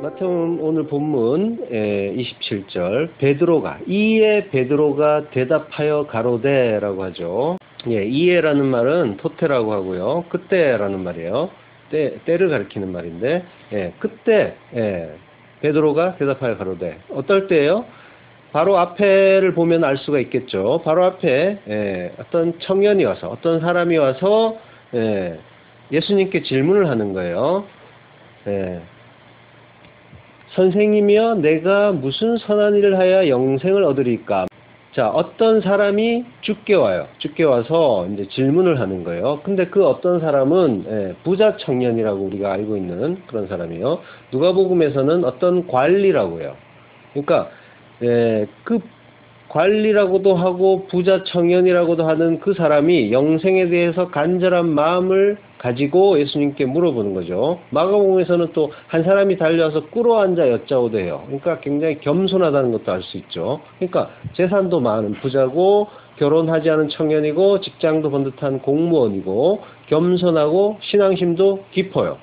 마태복음 오늘 본문 27절 베드로가 이에 베드로가 대답하여 가로되라고 하죠. 이에라는 말은 토테라고 하고요. 그때라는 말이에요. 때를 가리키는 말인데 그때 베드로가 대답하여 가로되 어떨 때예요? 바로 앞에를 보면 알 수가 있겠죠. 바로 앞에 어떤 청년이 와서 어떤 사람이 와서 예수님께 질문을 하는 거예요. 선생님이여 내가 무슨 선한 일을 하여 영생을 얻으리까? 자, 어떤 사람이 죽게 와요. 죽게 와서 이제 질문을 하는 거예요. 근데 그 어떤 사람은 부자 청년이라고 우리가 알고 있는 그런 사람이에요. 누가복음에서는 어떤 관리라고 해요. 그러니까 그 관리라고도 하고 부자 청년이라고도 하는 그 사람이 영생에 대해서 간절한 마음을 가지고 예수님께 물어보는 거죠. 마가복음에서는 또 한 사람이 달려와서 꿇어앉아 여짜오도 해요. 그러니까 굉장히 겸손하다는 것도 알 수 있죠. 그러니까 재산도 많은 부자고 결혼하지 않은 청년이고 직장도 번듯한 공무원이고 겸손하고 신앙심도 깊어요.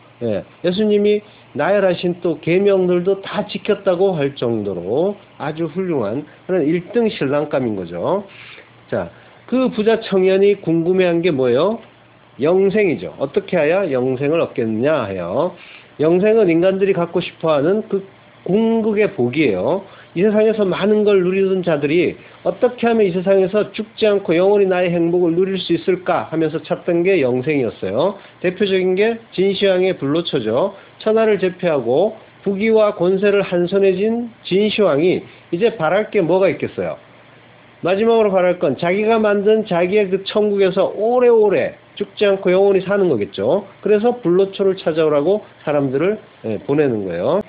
예수님이 나열하신 또 계명들도 다 지켰다고 할 정도로 아주 훌륭한 그런 1등 신랑감인 거죠. 자, 그 부자 청년이 궁금해한 게 뭐예요? 영생이죠. 어떻게 해야 영생을 얻겠느냐 해요. 영생은 인간들이 갖고 싶어하는 그 궁극의 복이에요. 이 세상에서 많은 걸 누리던 자들이 어떻게 하면 이 세상에서 죽지 않고 영원히 나의 행복을 누릴 수 있을까 하면서 찾던 게 영생이었어요. 대표적인 게 진시황의 불로초죠. 천하를 제패하고 부귀와 권세를 한 손에 쥔 진시황이 이제 바랄 게 뭐가 있겠어요? 마지막으로 바랄 건 자기가 만든 자기의 그 천국에서 오래오래 죽지 않고 영원히 사는 거겠죠. 그래서 불로초를 찾아오라고 사람들을 보내는 거예요.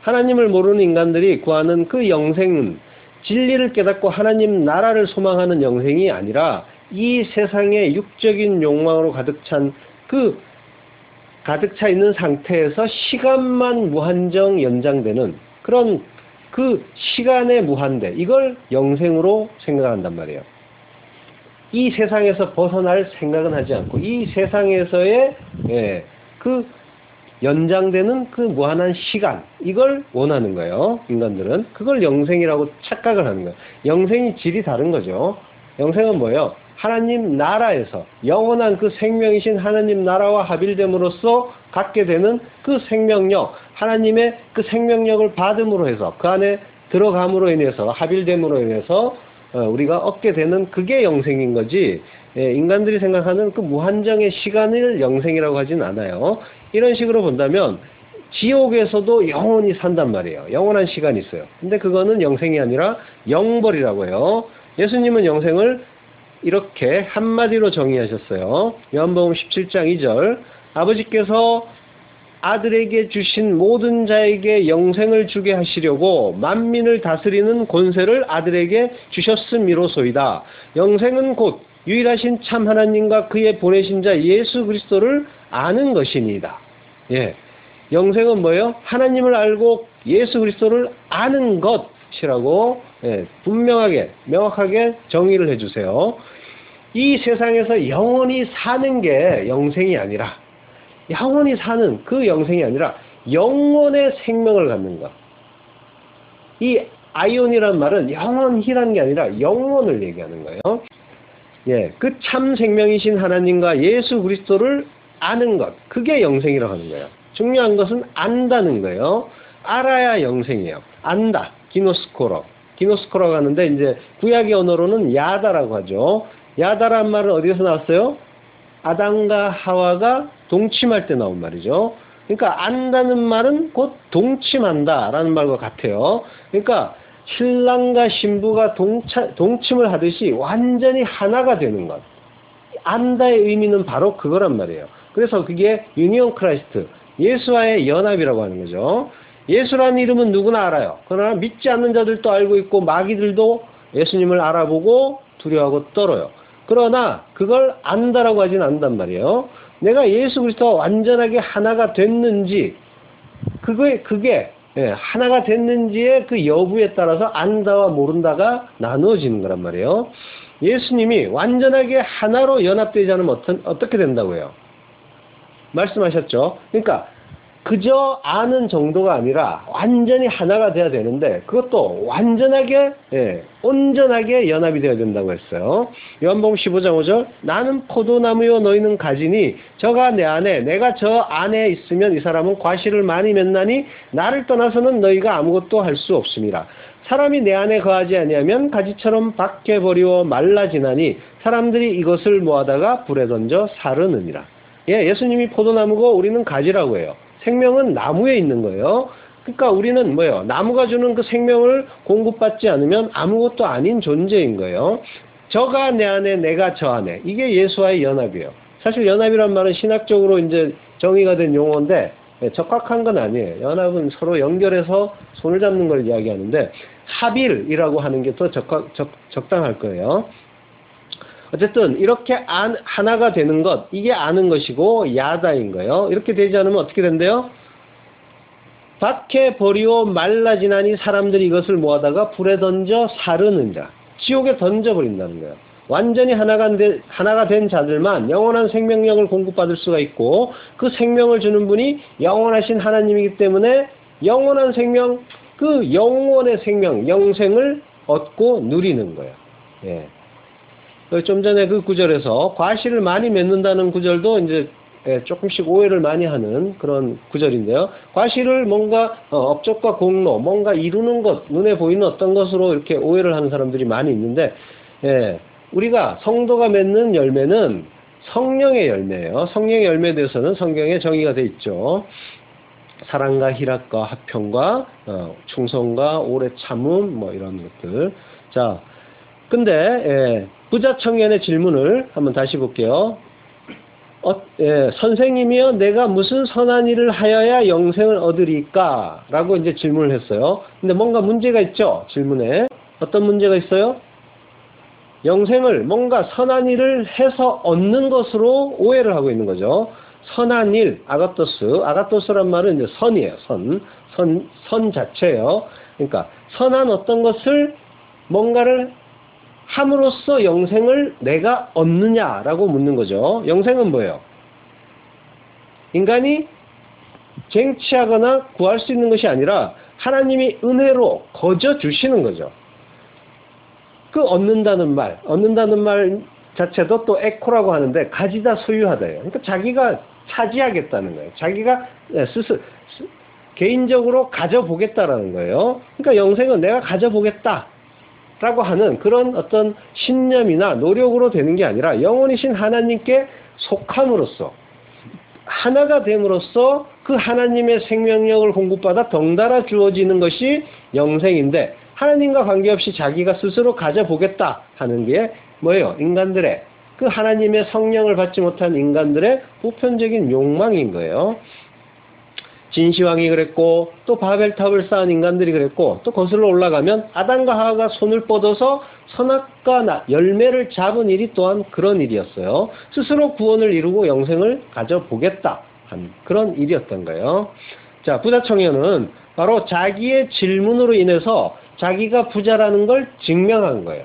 하나님을 모르는 인간들이 구하는 그 영생은 진리를 깨닫고 하나님 나라를 소망하는 영생이 아니라 이 세상의 육적인 욕망으로 가득 차 있는 상태에서 시간만 무한정 연장되는 그런 그 시간의 무한대, 이걸 영생으로 생각한단 말이에요. 이 세상에서 벗어날 생각은 하지 않고 이 세상에서의 그 연장되는 그 무한한 시간, 이걸 원하는 거예요. 인간들은 그걸 영생이라고 착각을 하는 거예요. 영생이 질이 다른 거죠. 영생은 뭐예요? 하나님 나라에서 영원한 그 생명이신 하나님 나라와 합일됨으로써 갖게 되는 그 생명력, 하나님의 그 생명력을 받음으로 해서 그 안에 들어감으로 인해서 합일됨으로 인해서 우리가 얻게 되는 그게 영생인 거지, 인간들이 생각하는 그 무한정의 시간을 영생이라고 하진 않아요. 이런 식으로 본다면 지옥에서도 영원히 산단 말이에요. 영원한 시간이 있어요. 근데 그거는 영생이 아니라 영벌이라고 해요. 예수님은 영생을 이렇게 한마디로 정의하셨어요. 요한복음 17장 2절 아버지께서 아들에게 주신 모든 자에게 영생을 주게 하시려고 만민을 다스리는 권세를 아들에게 주셨음이로소이다. 영생은 곧 유일하신 참 하나님과 그의 보내신 자 예수 그리스도를 아는 것이니이다. 영생은 뭐예요? 하나님을 알고 예수 그리스도를 아는 것이라고 분명하게 명확하게 정의를 해주세요. 이 세상에서 영원히 사는 게 영생이 아니라, 영원히 사는 그 영생이 아니라 영원의 생명을 갖는 것. 이 아이온이라는 말은 영원히라는 게 아니라 영원을 얘기하는 거예요. 그 참 생명이신 하나님과 예수 그리스도를 아는 것, 그게 영생이라고 하는 거예요. 중요한 것은 안다는 거예요. 알아야 영생이에요. 안다, 기노스코라고 하는데 이제 구약의 언어로는 야다라고 하죠. 야다란 말은 어디에서 나왔어요? 아담과 하와가 동침할 때 나온 말이죠. 그러니까 안다는 말은 곧 동침한다라는 말과 같아요. 그러니까 신랑과 신부가 동침을 하듯이 완전히 하나가 되는 것. 안다의 의미는 바로 그거란 말이에요. 그래서 그게 유니온 크라이스트, 예수와의 연합이라고 하는 거죠. 예수라는 이름은 누구나 알아요. 그러나 믿지 않는 자들도 알고 있고 마귀들도 예수님을 알아보고 두려워하고 떨어요. 그러나 그걸 안다라고 하지는 않는단 말이에요. 내가 예수 그리스도와 완전하게 하나가 됐는지, 그게 하나가 됐는지의 그 여부에 따라서 안다와 모른다가 나누어지는 거란 말이에요. 예수님이 완전하게 하나로 연합되지 않으면 어떻게 된다고요? 말씀하셨죠. 그러니까 그저 아는 정도가 아니라 완전히 하나가 돼야 되는데, 그것도 완전하게 온전하게 연합이 되어야 된다고 했어요. 요한복음 15장 5절, 나는 포도나무요 너희는 가지니 저가 내 안에 내가 저 안에 있으면 이 사람은 과실을 많이 맺나니 나를 떠나서는 너희가 아무것도 할 수 없음이라. 사람이 내 안에 거하지 아니하면 가지처럼 밖에 버리워 말라지나니 사람들이 이것을 모아다가 불에 던져 사르느니라. 예수님이 포도나무고 우리는 가지라고 해요. 생명은 나무에 있는 거예요. 그러니까 우리는 뭐예요? 나무가 주는 그 생명을 공급받지 않으면 아무것도 아닌 존재인 거예요. 저가 내 안에, 내가 저 안에. 이게 예수와의 연합이에요. 사실 연합이란 말은 신학적으로 이제 정의가 된 용어인데 적합한 건 아니에요. 연합은 서로 연결해서 손을 잡는 걸 이야기하는데 합일이라고 하는 게 더 적당할 거예요. 어쨌든 이렇게 하나가 되는 것, 이게 아는 것이고 야다인 거예요. 이렇게 되지 않으면 어떻게 된대요? 밖에 버리고 말라지나니 사람들이 이것을 모아다가 불에 던져 사르느니라. 지옥에 던져버린다는 거예요. 완전히 하나가 된 자들만 영원한 생명력을 공급받을 수가 있고, 그 생명을 주는 분이 영원하신 하나님이기 때문에 영원한 생명, 그 영원의 생명, 영생을 얻고 누리는 거예요. 좀 전에 그 구절에서 과실을 많이 맺는다는 구절도 이제 조금씩 오해를 많이 하는 그런 구절인데요. 과실을 뭔가 업적과 공로, 뭔가 이루는 것, 눈에 보이는 어떤 것으로 이렇게 오해를 하는 사람들이 많이 있는데, 우리가 성도가 맺는 열매는 성령의 열매예요. 성령의 열매에 대해서는 성경에 정의가 되어 있죠. 사랑과 희락과 화평과 충성과 오래 참음, 뭐 이런 것들. 자, 근데 부자 청년의 질문을 한번 다시 볼게요. 선생님이여, 내가 무슨 선한 일을 하여야 영생을 얻으리까? 라고 이제 질문을 했어요. 근데 뭔가 문제가 있죠? 질문에. 어떤 문제가 있어요? 영생을 뭔가 선한 일을 해서 얻는 것으로 오해를 하고 있는 거죠. 선한 일, 아가토스란 말은 이제 선이에요. 선 자체예요. 그러니까 선한 어떤 것을 뭔가를 함으로써 영생을 내가 얻느냐라고 묻는 거죠. 영생은 뭐예요? 인간이 쟁취하거나 구할 수 있는 것이 아니라 하나님이 은혜로 거저 주시는 거죠. 그 얻는다는 말 자체도 또 에코라고 하는데 가지다 소유하다예요. 그러니까 자기가 차지하겠다는 거예요. 자기가 개인적으로 가져보겠다라는 거예요. 그러니까 영생은 내가 가져보겠다 라고 하는 그런 어떤 신념이나 노력으로 되는 게 아니라 영원이신 하나님께 속함으로써, 하나가 됨으로써 그 하나님의 생명력을 공급받아 덩달아 주어지는 것이 영생인데, 하나님과 관계없이 자기가 스스로 가져보겠다 하는 게 뭐예요? 인간들의, 그 하나님의 성령을 받지 못한 인간들의 보편적인 욕망인 거예요. 진시황이 그랬고, 또 바벨탑을 쌓은 인간들이 그랬고, 또 거슬러 올라가면 아담과 하와가 손을 뻗어서 선악과 열매를 잡은 일이 또한 그런 일이었어요. 스스로 구원을 이루고 영생을 가져보겠다 한 그런 일이었던 거예요. 자, 부자 청년은 바로 자기의 질문으로 인해서 자기가 부자라는 걸 증명한 거예요.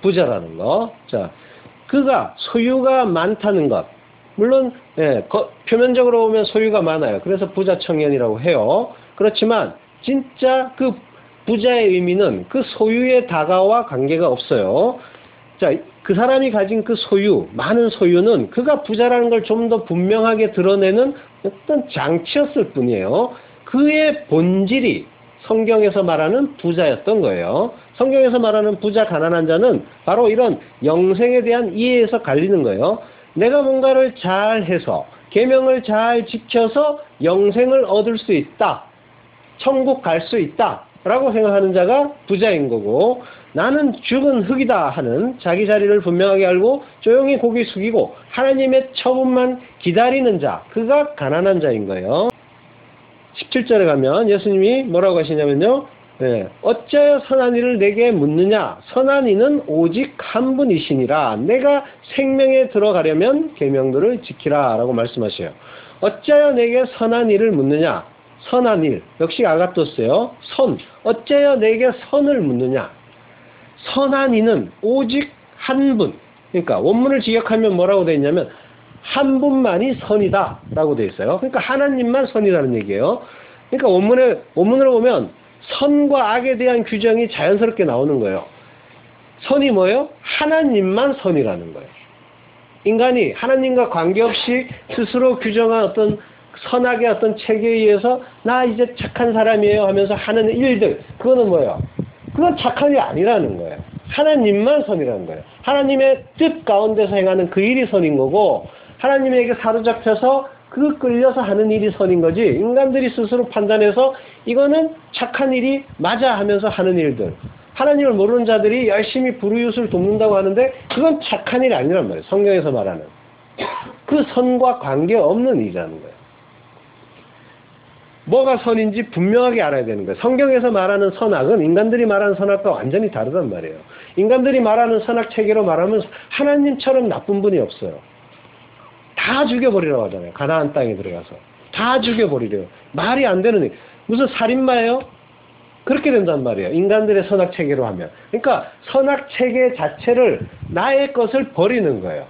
부자라는 거. 자, 그가 소유가 많다는 것. 물론 표면적으로 보면 소유가 많아요. 그래서 부자 청년이라고 해요. 그렇지만 진짜 그 부자의 의미는 그 소유의 다가와 관계가 없어요. 자, 그 사람이 가진 그 소유, 많은 소유는 그가 부자라는 걸 좀 더 분명하게 드러내는 어떤 장치였을 뿐이에요. 그의 본질이 성경에서 말하는 부자였던 거예요. 성경에서 말하는 부자, 가난한 자는 바로 이런 영생에 대한 이해에서 갈리는 거예요. 내가 뭔가를 잘 해서, 계명을 잘 지켜서 영생을 얻을 수 있다, 천국 갈 수 있다 라고 생각하는 자가 부자인 거고, 나는 죽은 흙이다 하는 자기 자리를 분명하게 알고 조용히 고개 숙이고 하나님의 처분만 기다리는 자, 그가 가난한 자인 거예요. 17절에 가면 예수님이 뭐라고 하시냐면요, 어찌하여 선한 이를 내게 묻느냐? 선한 이는 오직 한 분이시니라. 내가 생명에 들어가려면 계명들을 지키라 라고 말씀하셔요. 어찌하여 내게 선한 일을 묻느냐? 선한 일, 역시 아가토스요. 선, 어찌하여 내게 선을 묻느냐? 선한 이는 오직 한 분. 그러니까 원문을 직역하면 뭐라고 되어 있냐면 한 분만이 선이다 라고 되어 있어요. 그러니까 하나님만 선이라는 얘기예요. 그러니까 원문으로 보면 선과 악에 대한 규정이 자연스럽게 나오는 거예요. 선이 뭐예요? 하나님만 선이라는 거예요. 인간이 하나님과 관계없이 스스로 규정한 어떤 선악의 어떤 체계에 의해서 나 이제 착한 사람이에요 하면서 하는 일들, 그거는 뭐예요? 그건 착한 일이 아니라는 거예요. 하나님만 선이라는 거예요. 하나님의 뜻 가운데서 행하는 그 일이 선인 거고, 하나님에게 사로잡혀서 그 끌려서 하는 일이 선인 거지, 인간들이 스스로 판단해서 이거는 착한 일이 맞아 하면서 하는 일들, 하나님을 모르는 자들이 열심히 불우이웃을 돕는다고 하는데 그건 착한 일이 아니란 말이에요. 성경에서 말하는 그 선과 관계없는 일이라는 거예요. 뭐가 선인지 분명하게 알아야 되는 거예요. 성경에서 말하는 선악은 인간들이 말하는 선악과 완전히 다르단 말이에요. 인간들이 말하는 선악 체계로 말하면 하나님처럼 나쁜 분이 없어요. 다 죽여버리라고 하잖아요. 가나안 땅에 들어가서 다 죽여버리래요. 말이 안 되는 일. 무슨 살인마예요? 그렇게 된단 말이에요. 인간들의 선악 체계로 하면. 그러니까 선악 체계 자체를 나의 것을 버리는 거예요.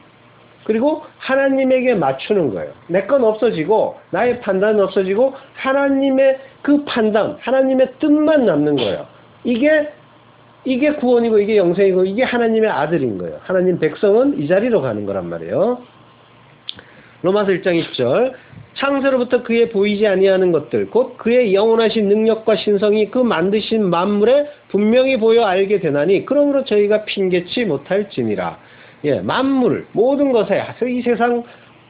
그리고 하나님에게 맞추는 거예요. 내 건 없어지고 나의 판단은 없어지고 하나님의 그 판단, 하나님의 뜻만 남는 거예요. 이게 구원이고 이게 영생이고 이게 하나님의 아들인 거예요. 하나님 백성은 이 자리로 가는 거란 말이에요. 로마서 1장 20절, 창세로부터 그의 보이지 아니하는 것들 곧 그의 영원하신 능력과 신성이 그 만드신 만물에 분명히 보여 알게 되나니 그러므로 저희가 핑계치 못할지니라. 만물 모든 것에, 이 세상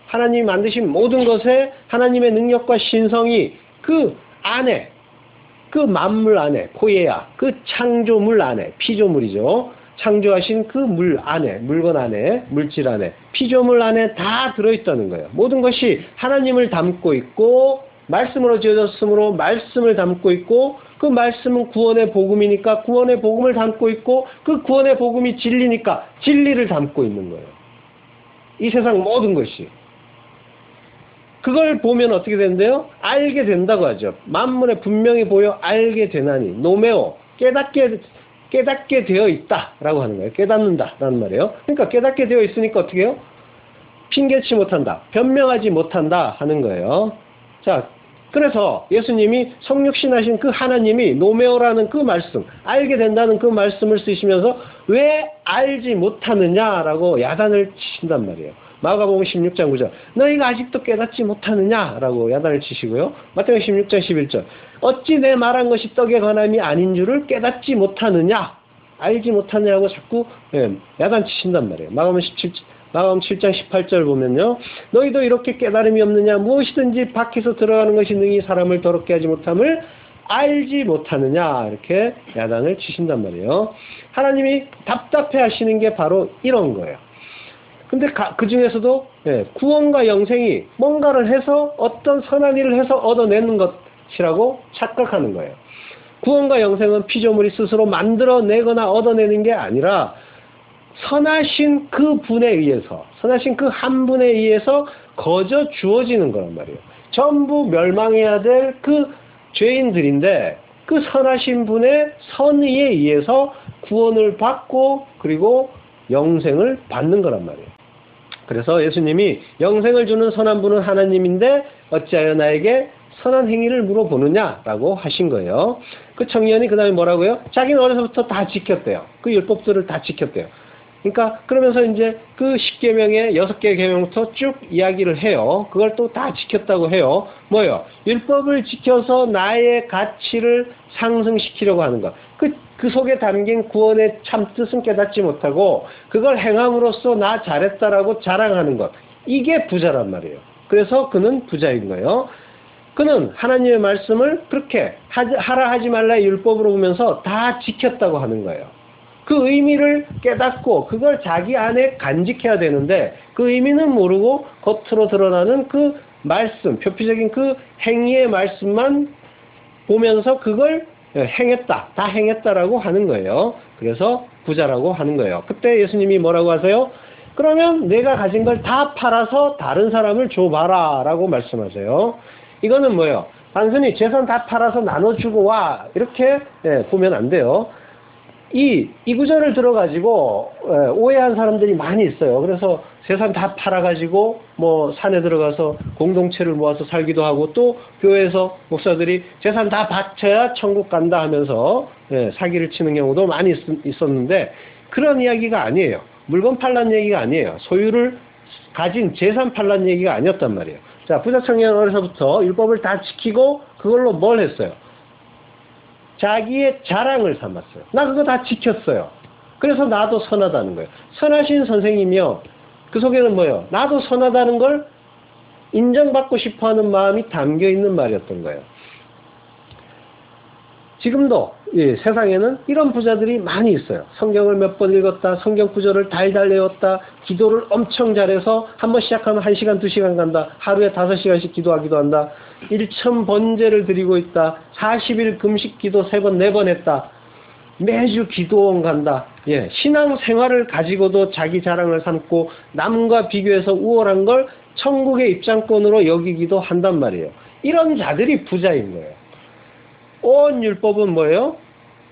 하나님이 만드신 모든 것에 하나님의 능력과 신성이 그 안에, 그 만물 안에, 포예야, 그 창조물 안에, 피조물이죠. 창조하신 그 물 안에, 물건 안에, 물질 안에, 피조물 안에 다 들어있다는 거예요. 모든 것이 하나님을 담고 있고 말씀으로 지어졌으므로 말씀을 담고 있고, 그 말씀은 구원의 복음이니까 구원의 복음을 담고 있고, 그 구원의 복음이 진리니까 진리를 담고 있는 거예요. 이 세상 모든 것이. 그걸 보면 어떻게 된대요? 알게 된다고 하죠. 만물에 분명히 보여 알게 되나니, 노메오, 깨닫게 되어 있다라고 하는 거예요. 깨닫는다라는 말이에요. 그러니까 깨닫게 되어 있으니까 어떻게 해요? 핑계치 못한다, 변명하지 못한다 하는 거예요. 자, 그래서 예수님이 성육신하신 그 하나님이 노메오라는 그 말씀, 알게 된다는 그 말씀을 쓰시면서 왜 알지 못하느냐라고 야단을 치신단 말이에요. 마가복음 16장 9절, 너희가 아직도 깨닫지 못하느냐라고 야단을 치시고요. 마태복음 16장 11절, 어찌 내 말한 것이 떡에 관함이 아닌 줄을 깨닫지 못하느냐, 알지 못하느냐고 자꾸 야단 치신단 말이에요. 마가복음 7장 18절 보면요, 너희도 이렇게 깨달음이 없느냐, 무엇이든지 밖에서 들어가는 것이 능히 사람을 더럽게 하지 못함을 알지 못하느냐, 이렇게 야단을 치신단 말이에요. 하나님이 답답해 하시는 게 바로 이런 거예요. 근데 그 중에서도 구원과 영생이 뭔가를 해서 어떤 선한 일을 해서 얻어내는 것이라고 착각하는 거예요. 구원과 영생은 피조물이 스스로 만들어내거나 얻어내는 게 아니라 선하신 그 분에 의해서, 선하신 그 한 분에 의해서 거저 주어지는 거란 말이에요. 전부 멸망해야 될 그 죄인들인데 그 선하신 분의 선의에 의해서 구원을 받고 그리고 영생을 받는 거란 말이에요. 그래서 예수님이 영생을 주는 선한 분은 하나님인데 어찌하여 나에게 선한 행위를 물어보느냐라고 하신 거예요. 그 청년이 그 다음에 뭐라고요? 자기는 어려서부터 다 지켰대요. 그 율법들을 다 지켰대요. 그러니까 그러면서 이제 그 10계명의 6개 계명부터 쭉 이야기를 해요. 그걸 또 다 지켰다고 해요. 뭐예요? 율법을 지켜서 나의 가치를 상승시키려고 하는 것. 그 속에 담긴 구원의 참뜻은 깨닫지 못하고 그걸 행함으로써 나 잘했다라고 자랑하는 것. 이게 부자란 말이에요. 그래서 그는 부자인 거예요. 그는 하나님의 말씀을 그렇게 하라 하지 말라의 율법으로 보면서 다 지켰다고 하는 거예요. 그 의미를 깨닫고 그걸 자기 안에 간직해야 되는데 그 의미는 모르고 겉으로 드러나는 그 말씀, 표피적인 그 행위의 말씀만 보면서 그걸 행했다, 다 행했다라고 하는 거예요. 그래서 부자라고 하는 거예요. 그때 예수님이 뭐라고 하세요? 그러면 내가 가진 걸 다 팔아서 다른 사람을 줘봐라 라고 말씀하세요. 이거는 뭐예요? 단순히 재산 다 팔아서 나눠주고 와 이렇게 보면 안 돼요. 이 구절을 들어가지고 오해한 사람들이 많이 있어요. 그래서 재산 다 팔아가지고 뭐 산에 들어가서 공동체를 모아서 살기도 하고, 또 교회에서 목사들이 재산 다 바쳐야 천국 간다 하면서 사기를 치는 경우도 많이 있었는데, 그런 이야기가 아니에요. 물건 팔란 얘기가 아니에요. 소유를 가진 재산 팔란 얘기가 아니었단 말이에요. 자, 부자 청년 어려서부터 율법을 다 지키고 그걸로 뭘 했어요? 자기의 자랑을 삼았어요. 나 그거 다 지켰어요. 그래서 나도 선하다는 거예요. 선하신 선생님이요. 그 속에는 뭐예요? 나도 선하다는 걸 인정받고 싶어하는 마음이 담겨있는 말이었던 거예요. 지금도 세상에는 이런 부자들이 많이 있어요. 성경을 몇 번 읽었다, 성경 구절을 달달 외웠다, 기도를 엄청 잘해서 한번 시작하면 1시간, 2시간 간다, 하루에 5시간씩 기도하기도 한다, 일천 번제를 드리고 있다, 40일 금식 기도 3번, 4번 했다, 매주 기도원 간다. 신앙 생활을 가지고도 자기 자랑을 삼고 남과 비교해서 우월한 걸 천국의 입장권으로 여기기도 한단 말이에요. 이런 자들이 부자인 거예요. 온 율법은 뭐예요?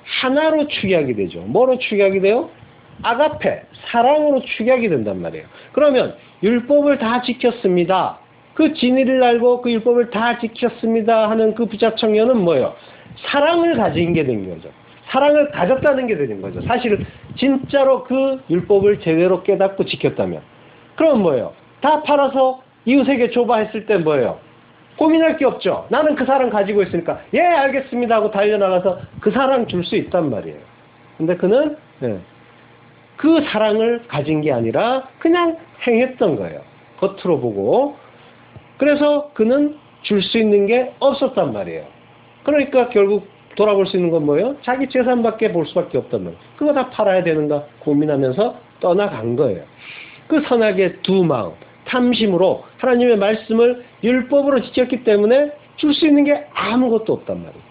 하나로 축약이 되죠. 뭐로 축약이 돼요? 아가페, 사랑으로 축약이 된단 말이에요. 그러면 율법을 다 지켰습니다. 그 진리를 알고 그 율법을 다 지켰습니다 하는 그 부자 청년은 뭐예요? 사랑을 가진 게 된 거죠. 사랑을 가졌다는 게 되는 거죠. 사실 진짜로 그 율법을 제대로 깨닫고 지켰다면. 그럼 뭐예요? 다 팔아서 이웃에게 줘봐 했을 때 뭐예요? 고민할 게 없죠. 나는 그 사랑 가지고 있으니까 예 알겠습니다 하고 달려나가서 그 사랑 줄 수 있단 말이에요. 근데 그는 그 사랑을 가진 게 아니라 그냥 행했던 거예요. 겉으로 보고. 그래서 그는 줄 수 있는 게 없었단 말이에요. 그러니까 결국 돌아볼 수 있는 건 뭐예요? 자기 재산밖에 볼 수밖에 없단 말이에요. 그거 다 팔아야 되는가 고민하면서 떠나간 거예요. 그 선악의 두 마음, 탐심으로 하나님의 말씀을 율법으로 지켰기 때문에 줄 수 있는 게 아무것도 없단 말이에요.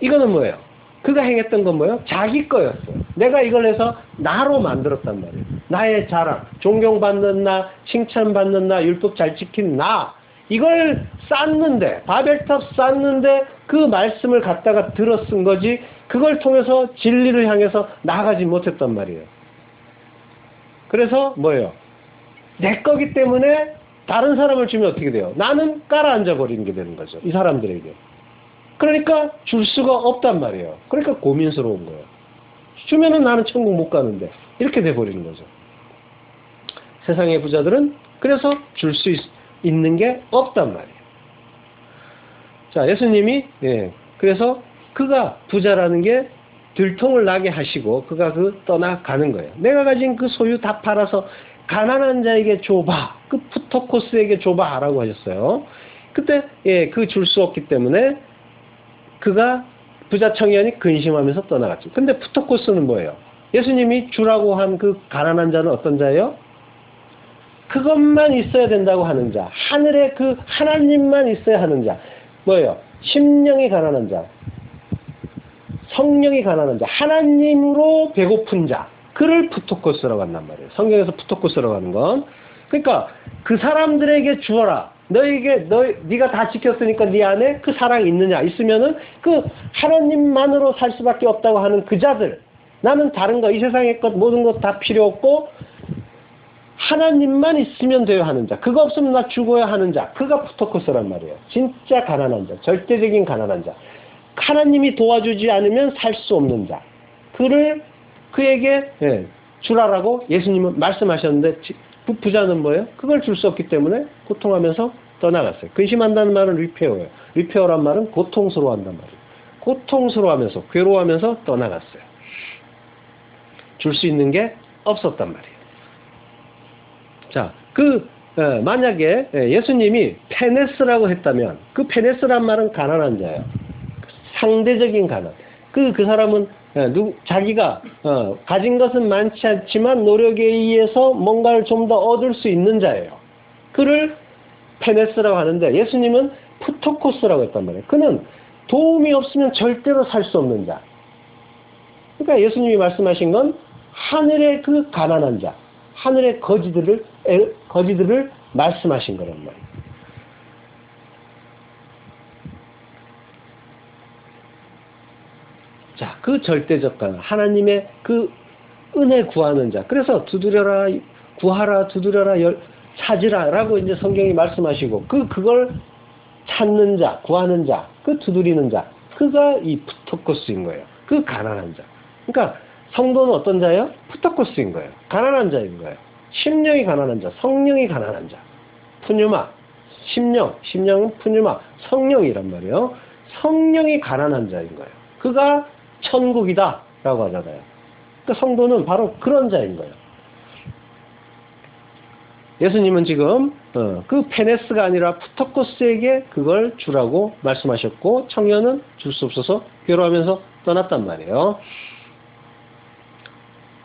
이거는 뭐예요? 그가 행했던 건 뭐예요? 자기 거였어요. 내가 이걸 해서 나로 만들었단 말이에요. 나의 자랑, 존경받는 나, 칭찬받는 나, 율법 잘 지킨 나, 이걸 쌓는데, 바벨탑 쌓는데 그 말씀을 갖다가 들어 쓴 거지, 그걸 통해서 진리를 향해서 나아가지 못했단 말이에요. 그래서 뭐예요? 내 거기 때문에 다른 사람을 주면 어떻게 돼요? 나는 깔아앉아 버리는 게 되는 거죠. 이 사람들에게. 그러니까 줄 수가 없단 말이에요. 그러니까 고민스러운 거예요. 주면은 나는 천국 못 가는데. 이렇게 돼버리는 거죠. 세상의 부자들은 그래서 줄 수 있는 게 없단 말이에요. 자, 예수님이 그래서 그가 부자라는 게 들통을 나게 하시고 그가 떠나가는 거예요. 내가 가진 그 소유 다 팔아서 가난한 자에게 줘봐. 그 푸토코스에게 줘봐 라고 하셨어요. 그때 그 줄 수 없기 때문에 그가 부자 청년이 근심하면서 떠나갔죠. 근데 푸토코스는 뭐예요? 예수님이 주라고 한 그 가난한 자는 어떤 자예요? 그것만 있어야 된다고 하는 자. 하늘에 그 하나님만 있어야 하는 자. 뭐예요? 심령이 가난한 자. 성령이 가난한 자. 하나님으로 배고픈 자. 그를 푸토코스라고 한단 말이에요. 성경에서 푸토코스라고 하는 건. 그러니까 그 사람들에게 주어라. 네가 다 지켰으니까 네 안에 그 사랑이 있느냐? 있으면은 그 하나님만으로 살 수밖에 없다고 하는 그 자들. 나는 다른 거, 이 세상의 것, 모든 것 다 필요 없고 하나님만 있으면 돼요 하는 자. 그거 없으면 나 죽어야 하는 자. 그가 푸토코스란 말이에요. 진짜 가난한 자. 절대적인 가난한 자. 하나님이 도와주지 않으면 살 수 없는 자. 그에게 주라라고 예수님은 말씀하셨는데 부자는 뭐예요? 그걸 줄 수 없기 때문에 고통하면서 떠나갔어요. 근심한다는 말은 리페어예요. 리페어란 말은 고통스러워한단 말이에요. 고통스러워하면서 괴로워하면서 떠나갔어요. 줄 수 있는 게 없었단 말이에요. 자, 만약에 예수님이 페네스라고 했다면 그 페네스란 말은 가난한 자예요. 상대적인 가난. 그 사람은 자기가 가진 것은 많지 않지만 노력에 의해서 뭔가를 좀 더 얻을 수 있는 자예요. 그를 페네스라고 하는데 예수님은 푸토코스라고 했단 말이에요. 그는 도움이 없으면 절대로 살 수 없는 자. 그러니까 예수님이 말씀하신 건 하늘의 그 가난한 자, 하늘의 거지들을 말씀하신 거란 말이에요. 자, 그 절대적 가난, 하나님의 그 은혜 구하는 자. 그래서 두드려라, 구하라, 두드려라, 찾으라 라고 이제 성경이 말씀하시고, 그걸 찾는 자, 구하는 자, 그 두드리는 자, 그가 이 푸토코스인 거예요. 그 가난한 자. 그러니까 성도는 어떤 자예요? 푸토코스인 거예요. 가난한 자인 거예요. 심령이 가난한 자, 성령이 가난한 자. 푸뉴마, 심령은 푸뉴마, 성령이란 말이에요. 성령이 가난한 자인 거예요. 그가 천국이다 라고 하잖아요. 그러니까 성도는 바로 그런 자인 거예요. 예수님은 지금 그 페네스가 아니라 푸토코스에게 그걸 주라고 말씀하셨고, 청년은 줄 수 없어서 괴로워하면서 떠났단 말이에요.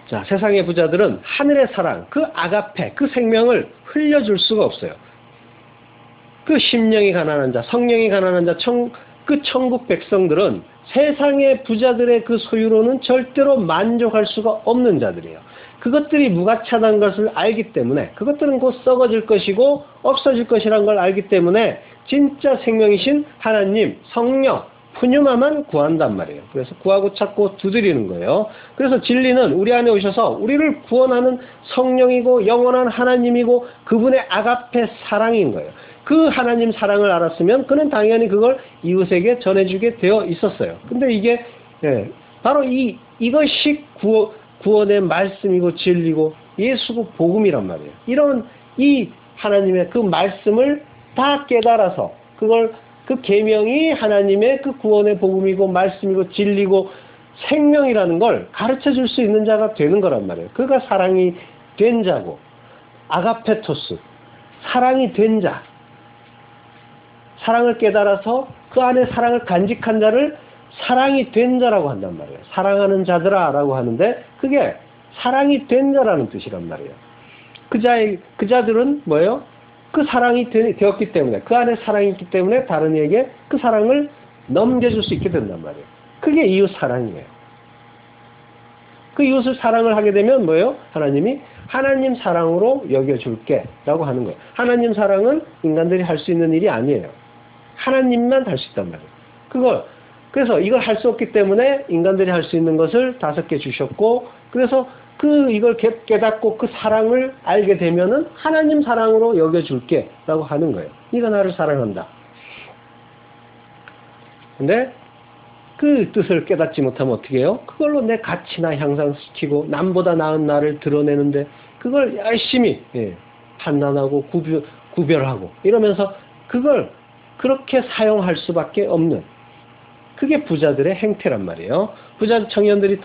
자, 세상의 부자들은 하늘의 사랑, 그 아가페, 그 생명을 흘려줄 수가 없어요. 그 심령이 가난한 자, 성령이 가난한 자, 그 천국 백성들은 세상의 부자들의 그 소유로는 절대로 만족할 수가 없는 자들이에요. 그것들이 무가치하다는 것을 알기 때문에, 그것들은 곧 썩어질 것이고 없어질 것이라는 걸 알기 때문에 진짜 생명이신 하나님, 성령, 푸뉴마만 구한단 말이에요. 그래서 구하고 찾고 두드리는 거예요. 그래서 진리는 우리 안에 오셔서 우리를 구원하는 성령이고 영원한 하나님이고 그분의 아가페 사랑인 거예요. 그 하나님 사랑을 알았으면 그는 당연히 그걸 이웃에게 전해주게 되어 있었어요. 근데 이게 바로 이것이 구원의 말씀이고 진리고 예수고 복음이란 말이에요. 이런 이 하나님의 그 말씀을 다 깨달아서 그 계명이 하나님의 그 구원의 복음이고 말씀이고 진리고 생명이라는 걸 가르쳐 줄 수 있는 자가 되는 거란 말이에요. 그가 사랑이 된 자고, 아가페토스, 사랑이 된 자, 사랑을 깨달아서 그 안에 사랑을 간직한 자를 사랑이 된 자라고 한단 말이에요. 사랑하는 자들아 라고 하는데 그게 사랑이 된 자라는 뜻이란 말이에요. 그 자들은 뭐예요? 그 사랑이 되었기 때문에, 그 안에 사랑이 있기 때문에 다른 이에게 그 사랑을 넘겨줄 수 있게 된단 말이에요. 그게 이웃 사랑이에요. 그 이웃을 사랑을 하게 되면 뭐예요? 하나님이 하나님 사랑으로 여겨줄게 라고 하는 거예요. 하나님 사랑은 인간들이 할 수 있는 일이 아니에요. 하나님만 할 수 있단 말이에요. 그래서 이걸 할 수 없기 때문에 인간들이 할 수 있는 것을 5개 주셨고, 그래서 이걸 깨닫고 그 사랑을 알게 되면은 하나님 사랑으로 여겨줄게 라고 하는 거예요. 네가 나를 사랑한다. 근데 그 뜻을 깨닫지 못하면 어떻게 해요? 그걸로 내 가치나 향상시키고 남보다 나은 나를 드러내는데 그걸 열심히 판단하고 구별하고 이러면서 그걸 그렇게 사용할 수밖에 없는, 그게 부자들의 행태란 말이에요. 부자 청년이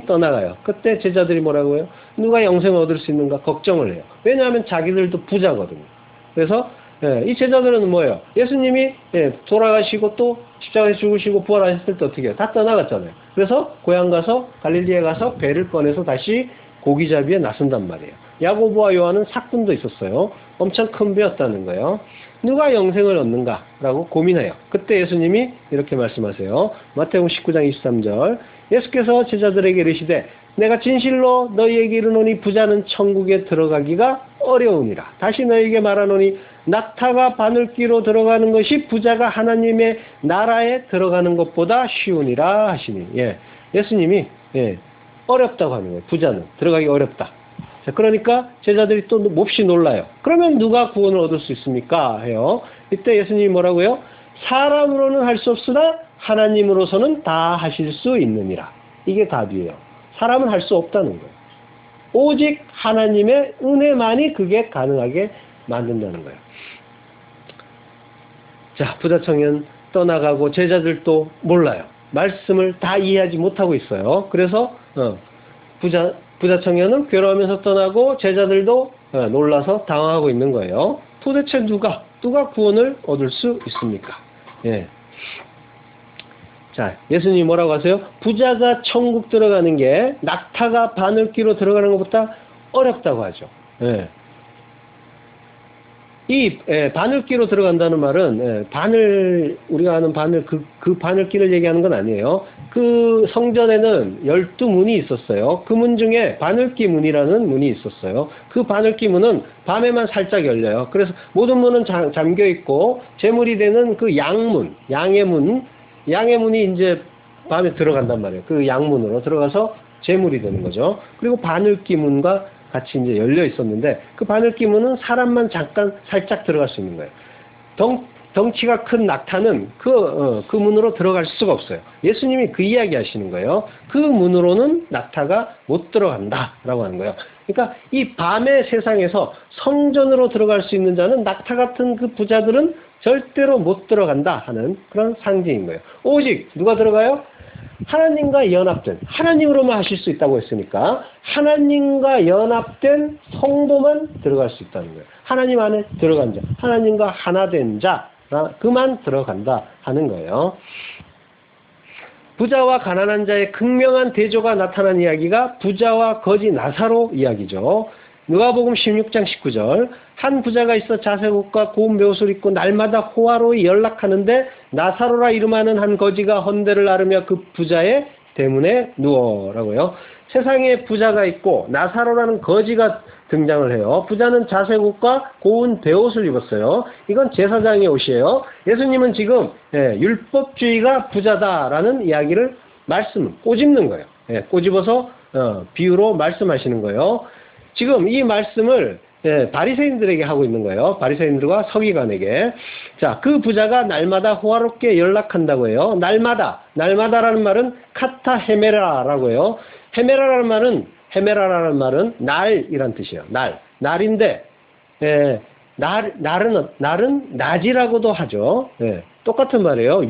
떠나가요. 그때 제자들이 뭐라고 해요? 누가 영생을 얻을 수 있는가 걱정을 해요. 왜냐하면 자기들도 부자거든요. 그래서 이 제자들은 뭐예요? 예수님이 돌아가시고 또 십자가에 죽으시고 부활하셨을 때 어떻게 해요? 다 떠나갔잖아요. 그래서 고향 가서 갈릴리에 가서 배를 꺼내서 다시 고기잡이에 나선단 말이에요. 야고보와 요한은 사꾼도 있었어요. 엄청 큰 배였다는 거예요. 누가 영생을 얻는가? 라고 고민해요. 그때 예수님이 이렇게 말씀하세요. 마태복음 19장 23절. 예수께서 제자들에게 이르시되 내가 진실로 너희에게 이르노니 부자는 천국에 들어가기가 어려우니라. 다시 너희에게 말하노니 낙타가 바늘귀로 들어가는 것이 부자가 하나님의 나라에 들어가는 것보다 쉬우니라 하시니. 예수님이 어렵다고 하는 거예요. 부자는 들어가기 어렵다. 자, 그러니까 제자들이 또 몹시 놀라요. 그러면 누가 구원을 얻을 수 있습니까? 해요. 이때 예수님이 뭐라고요? 사람으로는 할 수 없으나 하나님으로서는 다 하실 수 있느니라. 이게 답이에요. 사람은 할 수 없다는 거예요. 오직 하나님의 은혜만이 그게 가능하게 만든다는 거예요. 자, 부자 청년 떠나가고 제자들도 몰라요. 말씀을 다 이해하지 못하고 있어요. 그래서 부자 청년은 괴로워하면서 떠나고 제자들도 놀라서 당황하고 있는 거예요. 도대체 누가 구원을 얻을 수 있습니까? 자, 예수님이 뭐라고 하세요? 부자가 천국 들어가는 게 낙타가 바늘귀로 들어가는 것보다 어렵다고 하죠. 바늘귀로 들어간다는 말은 바늘 우리가 아는 바늘 그 바늘귀를 얘기하는 건 아니에요. 그 성전에는 12문이 있었어요. 그 문 중에 바늘귀 문이라는 문이 있었어요. 그 바늘귀 문은 밤에만 살짝 열려요. 그래서 모든 문은 잠겨 있고 제물이 되는 그 양의 문이 이제 밤에 들어간단 말이에요. 그 양문으로 들어가서 제물이 되는 거죠. 그리고 바늘귀 문과 같이 이제 열려 있었는데 그 바늘귀 문은 사람만 잠깐 살짝 들어갈 수 있는 거예요. 덩치가 큰 낙타는 그 문으로 들어갈 수가 없어요. 예수님이 그 이야기 하시는 거예요. 그 문으로는 낙타가 못 들어간다라고 하는 거예요. 그러니까 이 밤의 세상에서 성전으로 들어갈 수 있는 자는 낙타 같은 그 부자들은 절대로 못 들어간다 하는 그런 상징인 거예요. 오직 누가 들어가요? 하나님과 연합된, 하나님으로만 하실 수 있다고 했으니까 하나님과 연합된 성도만 들어갈 수 있다는 거예요. 하나님 안에 들어간 자, 하나님과 하나 된 자, 그만 들어간다 하는 거예요. 부자와 가난한 자의 극명한 대조가 나타난 이야기가 부자와 거지 나사로 이야기죠. 누가복음 16장 19절 한 부자가 있어 자색옷과 고운 베옷을 입고 날마다 호화로이 연락하는데 나사로라 이름하는 한 거지가 헌대를 나르며 그 부자의 대문에 누워라고요. 세상에 부자가 있고 나사로라는 거지가 등장을 해요. 부자는 자색옷과 고운 베옷을 입었어요. 이건 제사장의 옷이에요. 예수님은 지금 율법주의가 부자다라는 이야기를 꼬집는 거예요. 꼬집어서 비유로 말씀하시는 거예요. 지금 이 말씀을 바리새인들에게 하고 있는 거예요. 바리새인들과 서기관에게. 자, 그 부자가 날마다 호화롭게 연락한다고 해요. 날마다라는 말은 카타 헤메라라고 해요. 헤메라라는 말은 날이란 뜻이에요. 날인데 날은 낮이라고도 하죠. 똑같은 말이에요.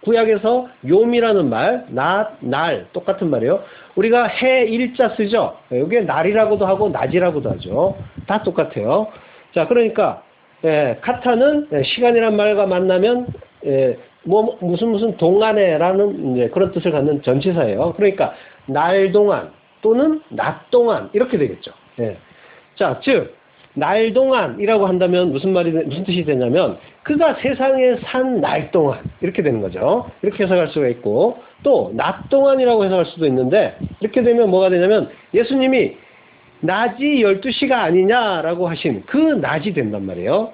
구약에서 요미라는 말, 날 똑같은 말이에요. 우리가 해 일자 쓰죠. 여기에 날이라고도 하고 낮이라고도 하죠. 다 똑같아요. 자, 그러니까 카타는 시간이란 말과 만나면 무슨 동안에라는 이제 그런 뜻을 갖는 전치사예요. 그러니까 날 동안 또는 낮 동안 이렇게 되겠죠. 자, 즉 날 동안이라고 한다면 무슨 뜻이 되냐면 그가 세상에 산 날 동안 이렇게 되는 거죠. 이렇게 해석할 수가 있고 또 낮 동안이라고 해석할 수도 있는데 이렇게 되면 뭐가 되냐면 예수님이 낮이 12시가 아니냐라고 하신 그 낮이 된단 말이에요.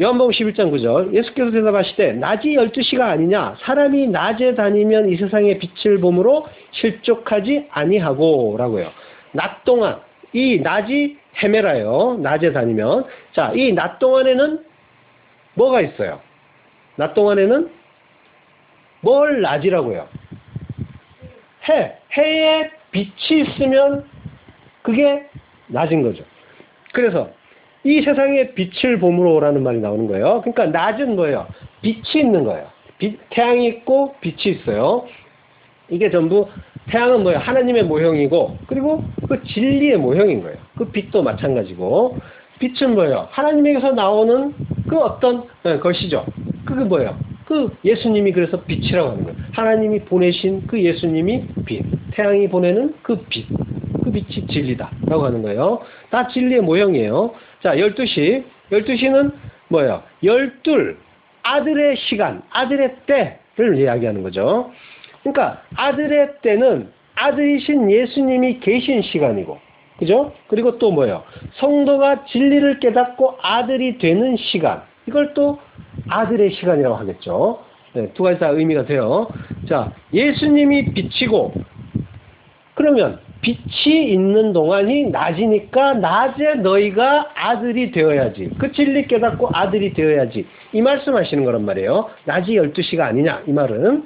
요한복음 11장 9절 예수께서 대답하실 때 낮이 12시가 아니냐 사람이 낮에 다니면 이 세상의 빛을 보므로 실족하지 아니하고 라고요. 낮 동안 이 낮이 헤메라요. 낮에 다니면 자, 이 낮 동안에는 뭐가 있어요? 낮 동안에는 뭘 낮이라고요? 해에 빛이 있으면 그게 낮인 거죠. 그래서 이 세상에 빛을 보므로라는 말이 나오는 거예요. 그러니까 낮은 뭐예요? 빛이 있는 거예요. 태양이 있고 빛이 있어요. 이게 전부 태양은 뭐예요? 하나님의 모형이고 그리고 그 진리의 모형인 거예요. 그 빛도 마찬가지고 빛은 뭐예요? 하나님에게서 나오는 그 어떤 것이죠. 그게 뭐예요? 그 예수님이 그래서 빛이라고 하는 거예요. 하나님이 보내신 그 예수님이 빛, 태양이 보내는 그 빛, 그 빛이 진리다라고 하는 거예요. 다 진리의 모형이에요. 자, 12시는 뭐예요? 12 아들의 시간, 아들의 때를 이야기하는 거죠. 그러니까 아들의 때는 아들이신 예수님이 계신 시간이고, 그죠? 그리고 또 뭐예요? 성도가 진리를 깨닫고 아들이 되는 시간. 이걸 또 아들의 시간이라고 하겠죠. 두 가지 다 의미가 돼요. 자, 예수님이 빛이고, 그러면 빛이 있는 동안이 낮이니까 낮에 너희가 아들이 되어야지. 그 진리 깨닫고 아들이 되어야지. 이 말씀 하시는 거란 말이에요. 낮이 12시가 아니냐, 이 말은.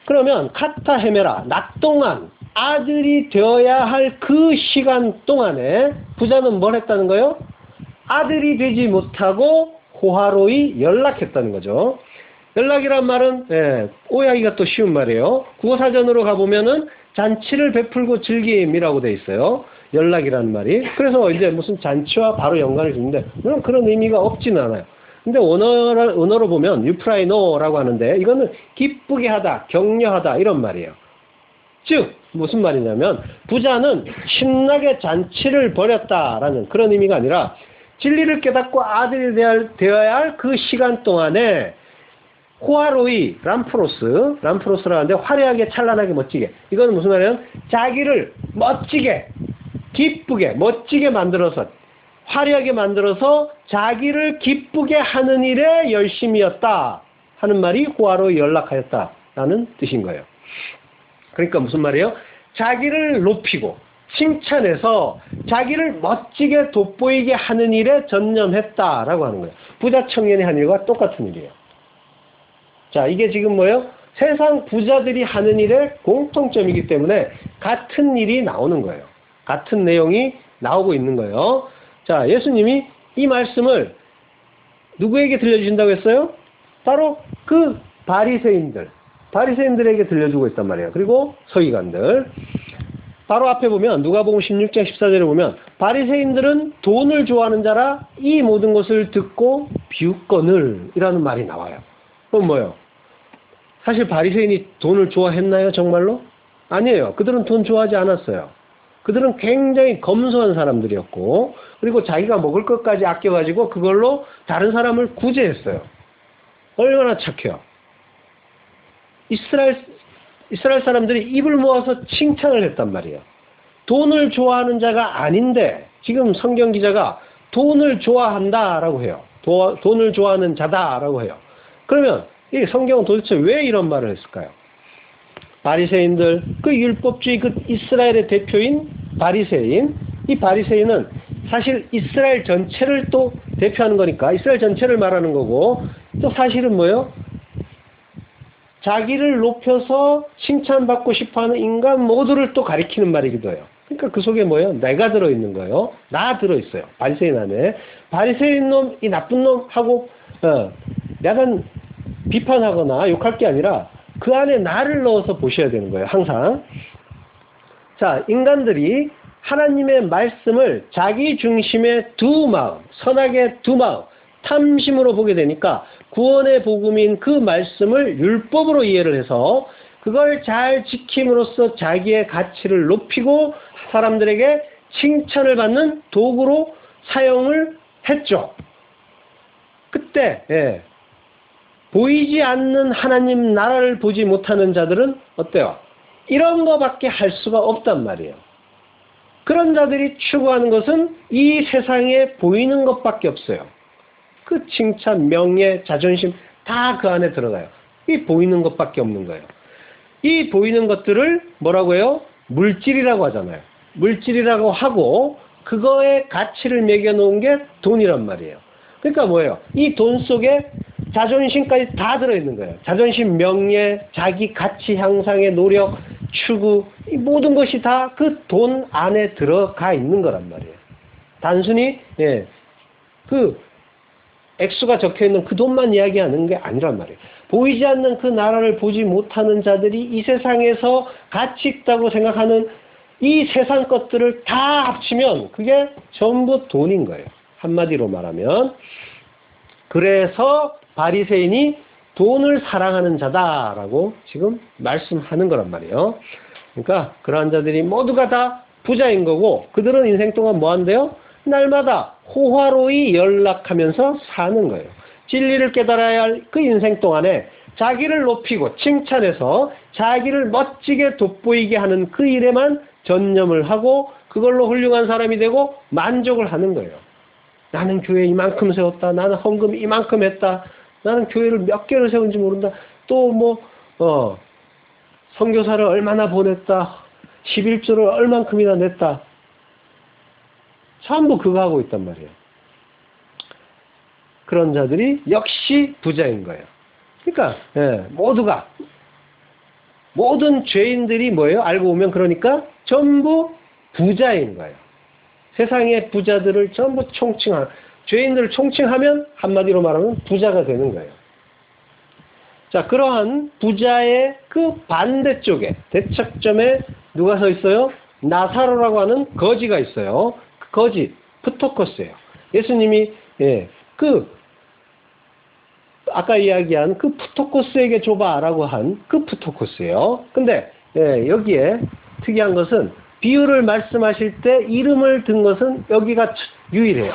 그러면 카타 헤메라, 낮 동안 아들이 되어야 할 그 시간 동안에 부자는 뭘 했다는 거예요? 아들이 되지 못하고 호화로이 연락했다는 거죠. 연락이란 말은 오해하기가 또 쉬운 말이에요. 국어사전으로 가보면은 잔치를 베풀고 즐김이라고 돼 있어요. 연락이라는 말이. 그래서 이제 무슨 잔치와 바로 연관을 주는데 물론 그런 의미가 없지는 않아요. 근데 언어로 보면 유프라이노라고 하는데 이거는 기쁘게 하다, 격려하다 이런 말이에요. 즉 무슨 말이냐면 부자는 신나게 잔치를 벌였다라는 그런 의미가 아니라 진리를 깨닫고 아들이 되어야 할 그 시간 동안에 호아로이 람프로스라는데 화려하게 찬란하게 멋지게, 이거는 무슨 말이에요? 자기를 멋지게 기쁘게 멋지게 만들어서 화려하게 만들어서 자기를 기쁘게 하는 일에 열심이었다 하는 말이 호아로이 연락하였다라는 뜻인 거예요. 그러니까 무슨 말이에요? 자기를 높이고 칭찬해서 자기를 멋지게 돋보이게 하는 일에 전념했다라고 하는 거예요. 부자 청년이 한 일과 똑같은 일이에요. 자, 이게 지금 뭐예요? 세상 부자들이 하는 일의 공통점이기 때문에 같은 일이 나오는 거예요. 같은 내용이 나오고 있는 거예요. 자, 예수님이 이 말씀을 누구에게 들려주신다고 했어요? 바로 그 바리새인들에게 들려주고 있단 말이에요. 그리고 서기관들. 바로 앞에 보면 누가복음 16장 14절에 보면 바리새인들은 돈을 좋아하는 자라 이 모든 것을 듣고 비웃거늘 이라는 말이 나와요. 그럼 뭐예요? 사실 바리새인이 돈을 좋아했나요? 정말로? 아니에요. 그들은 돈 좋아하지 않았어요. 그들은 굉장히 검소한 사람들이었고, 그리고 자기가 먹을 것까지 아껴가지고 그걸로 다른 사람을 구제했어요. 얼마나 착해요. 이스라엘 사람들이 입을 모아서 칭찬을 했단 말이에요. 돈을 좋아하는 자가 아닌데 지금 성경 기자가 돈을 좋아한다라고 해요. 돈을 좋아하는 자다라고 해요. 그러면 이 성경은 도대체 왜 이런 말을 했을까요? 바리새인들, 그 율법주의 그 이스라엘의 대표인 바리새인, 이 바리새인은 사실 이스라엘 전체를 또 대표하는 거니까 이스라엘 전체를 말하는 거고, 또 사실은 뭐예요? 자기를 높여서 칭찬받고 싶어하는 인간 모두를 또 가리키는 말이기도 해요. 그러니까 그 속에 뭐예요? 내가 들어있는 거예요. 나 들어있어요. 바리새인 안에. 바리새인 놈, 이 나쁜 놈 하고 약간 비판하거나 욕할 게 아니라 그 안에 나를 넣어서 보셔야 되는 거예요. 항상. 자, 인간들이 하나님의 말씀을 자기 중심의 두 마음, 선악의 두 마음, 탐심으로 보게 되니까 구원의 복음인 그 말씀을 율법으로 이해를 해서 그걸 잘 지킴으로써 자기의 가치를 높이고 사람들에게 칭찬을 받는 도구로 사용을 했죠. 그때 보이지 않는 하나님 나라를 보지 못하는 자들은 어때요? 이런 거밖에 할 수가 없단 말이에요. 그런 자들이 추구하는 것은 이 세상에 보이는 것밖에 없어요. 그 칭찬, 명예, 자존심 다 그 안에 들어가요. 이 보이는 것밖에 없는 거예요. 이 보이는 것들을 뭐라고 해요? 물질이라고 하잖아요. 물질이라고 하고 그거에 가치를 매겨놓은 게 돈이란 말이에요. 그러니까 뭐예요? 이 돈 속에 자존심까지 다 들어있는 거예요. 자존심, 명예, 자기 가치 향상의 노력, 추구, 이 모든 것이 다 그 돈 안에 들어가 있는 거란 말이에요. 단순히 그 액수가 적혀있는 그 돈만 이야기하는 게 아니란 말이에요. 보이지 않는 그 나라를 보지 못하는 자들이 이 세상에서 가치 있다고 생각하는 이 세상 것들을 다 합치면 그게 전부 돈인 거예요. 한마디로 말하면. 그래서 바리새인이 돈을 사랑하는 자다라고 지금 말씀하는 거란 말이에요. 그러니까 그러한 자들이 모두가 다 부자인 거고 그들은 인생 동안 뭐 한대요? 날마다 호화로이 연락하면서 사는 거예요. 진리를 깨달아야 할 그 인생 동안에 자기를 높이고 칭찬해서 자기를 멋지게 돋보이게 하는 그 일에만 전념을 하고 그걸로 훌륭한 사람이 되고 만족을 하는 거예요. 나는 교회 이만큼 세웠다. 나는 헌금 이만큼 했다. 나는 교회를 몇 개를 세운지 모른다. 또 선교사를 얼마나 보냈다. 11조를 얼만큼이나 냈다. 전부 그거 하고 있단 말이에요. 그런 자들이 역시 부자인 거예요. 그러니까 모두가 모든 죄인들이 뭐예요? 알고 보면 그러니까 전부 부자인 거예요. 세상의 부자들을 전부 죄인들을 총칭하면 한마디로 말하면 부자가 되는 거예요. 자, 그러한 부자의 그 반대쪽에 대척점에 누가 서 있어요? 나사로라고 하는 거지가 있어요. 그 거지, 프토코스예요. 예수님이 아까 이야기한 그 프토코스에게 줘봐라고 한 그 프토코스예요. 근데 여기에 특이한 것은 비유를 말씀하실 때 이름을 든 것은 여기가 유일해요.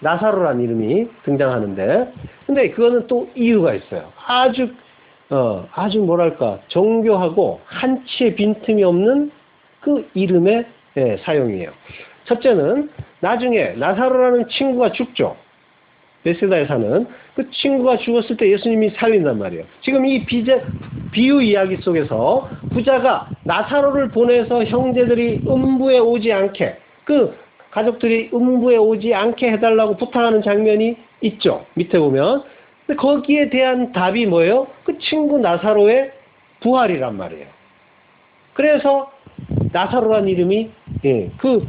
나사로란 이름이 등장하는데, 근데 그거는 또 이유가 있어요. 아주 뭐랄까, 정교하고 한치의 빈틈이 없는 그 이름의 사용이에요. 첫째는 나중에 나사로라는 친구가 죽죠. 베세다에 사는 그 친구가 죽었을 때 예수님이 살린단 말이에요. 지금 이 비유 이야기 속에서 부자가 나사로를 보내서 형제들이 음부에 오지 않게, 그 가족들이 음부에 오지 않게 해달라고 부탁하는 장면이 있죠. 밑에 보면. 근데 거기에 대한 답이 뭐예요? 그 친구 나사로의 부활이란 말이에요. 그래서 나사로란 이름이 그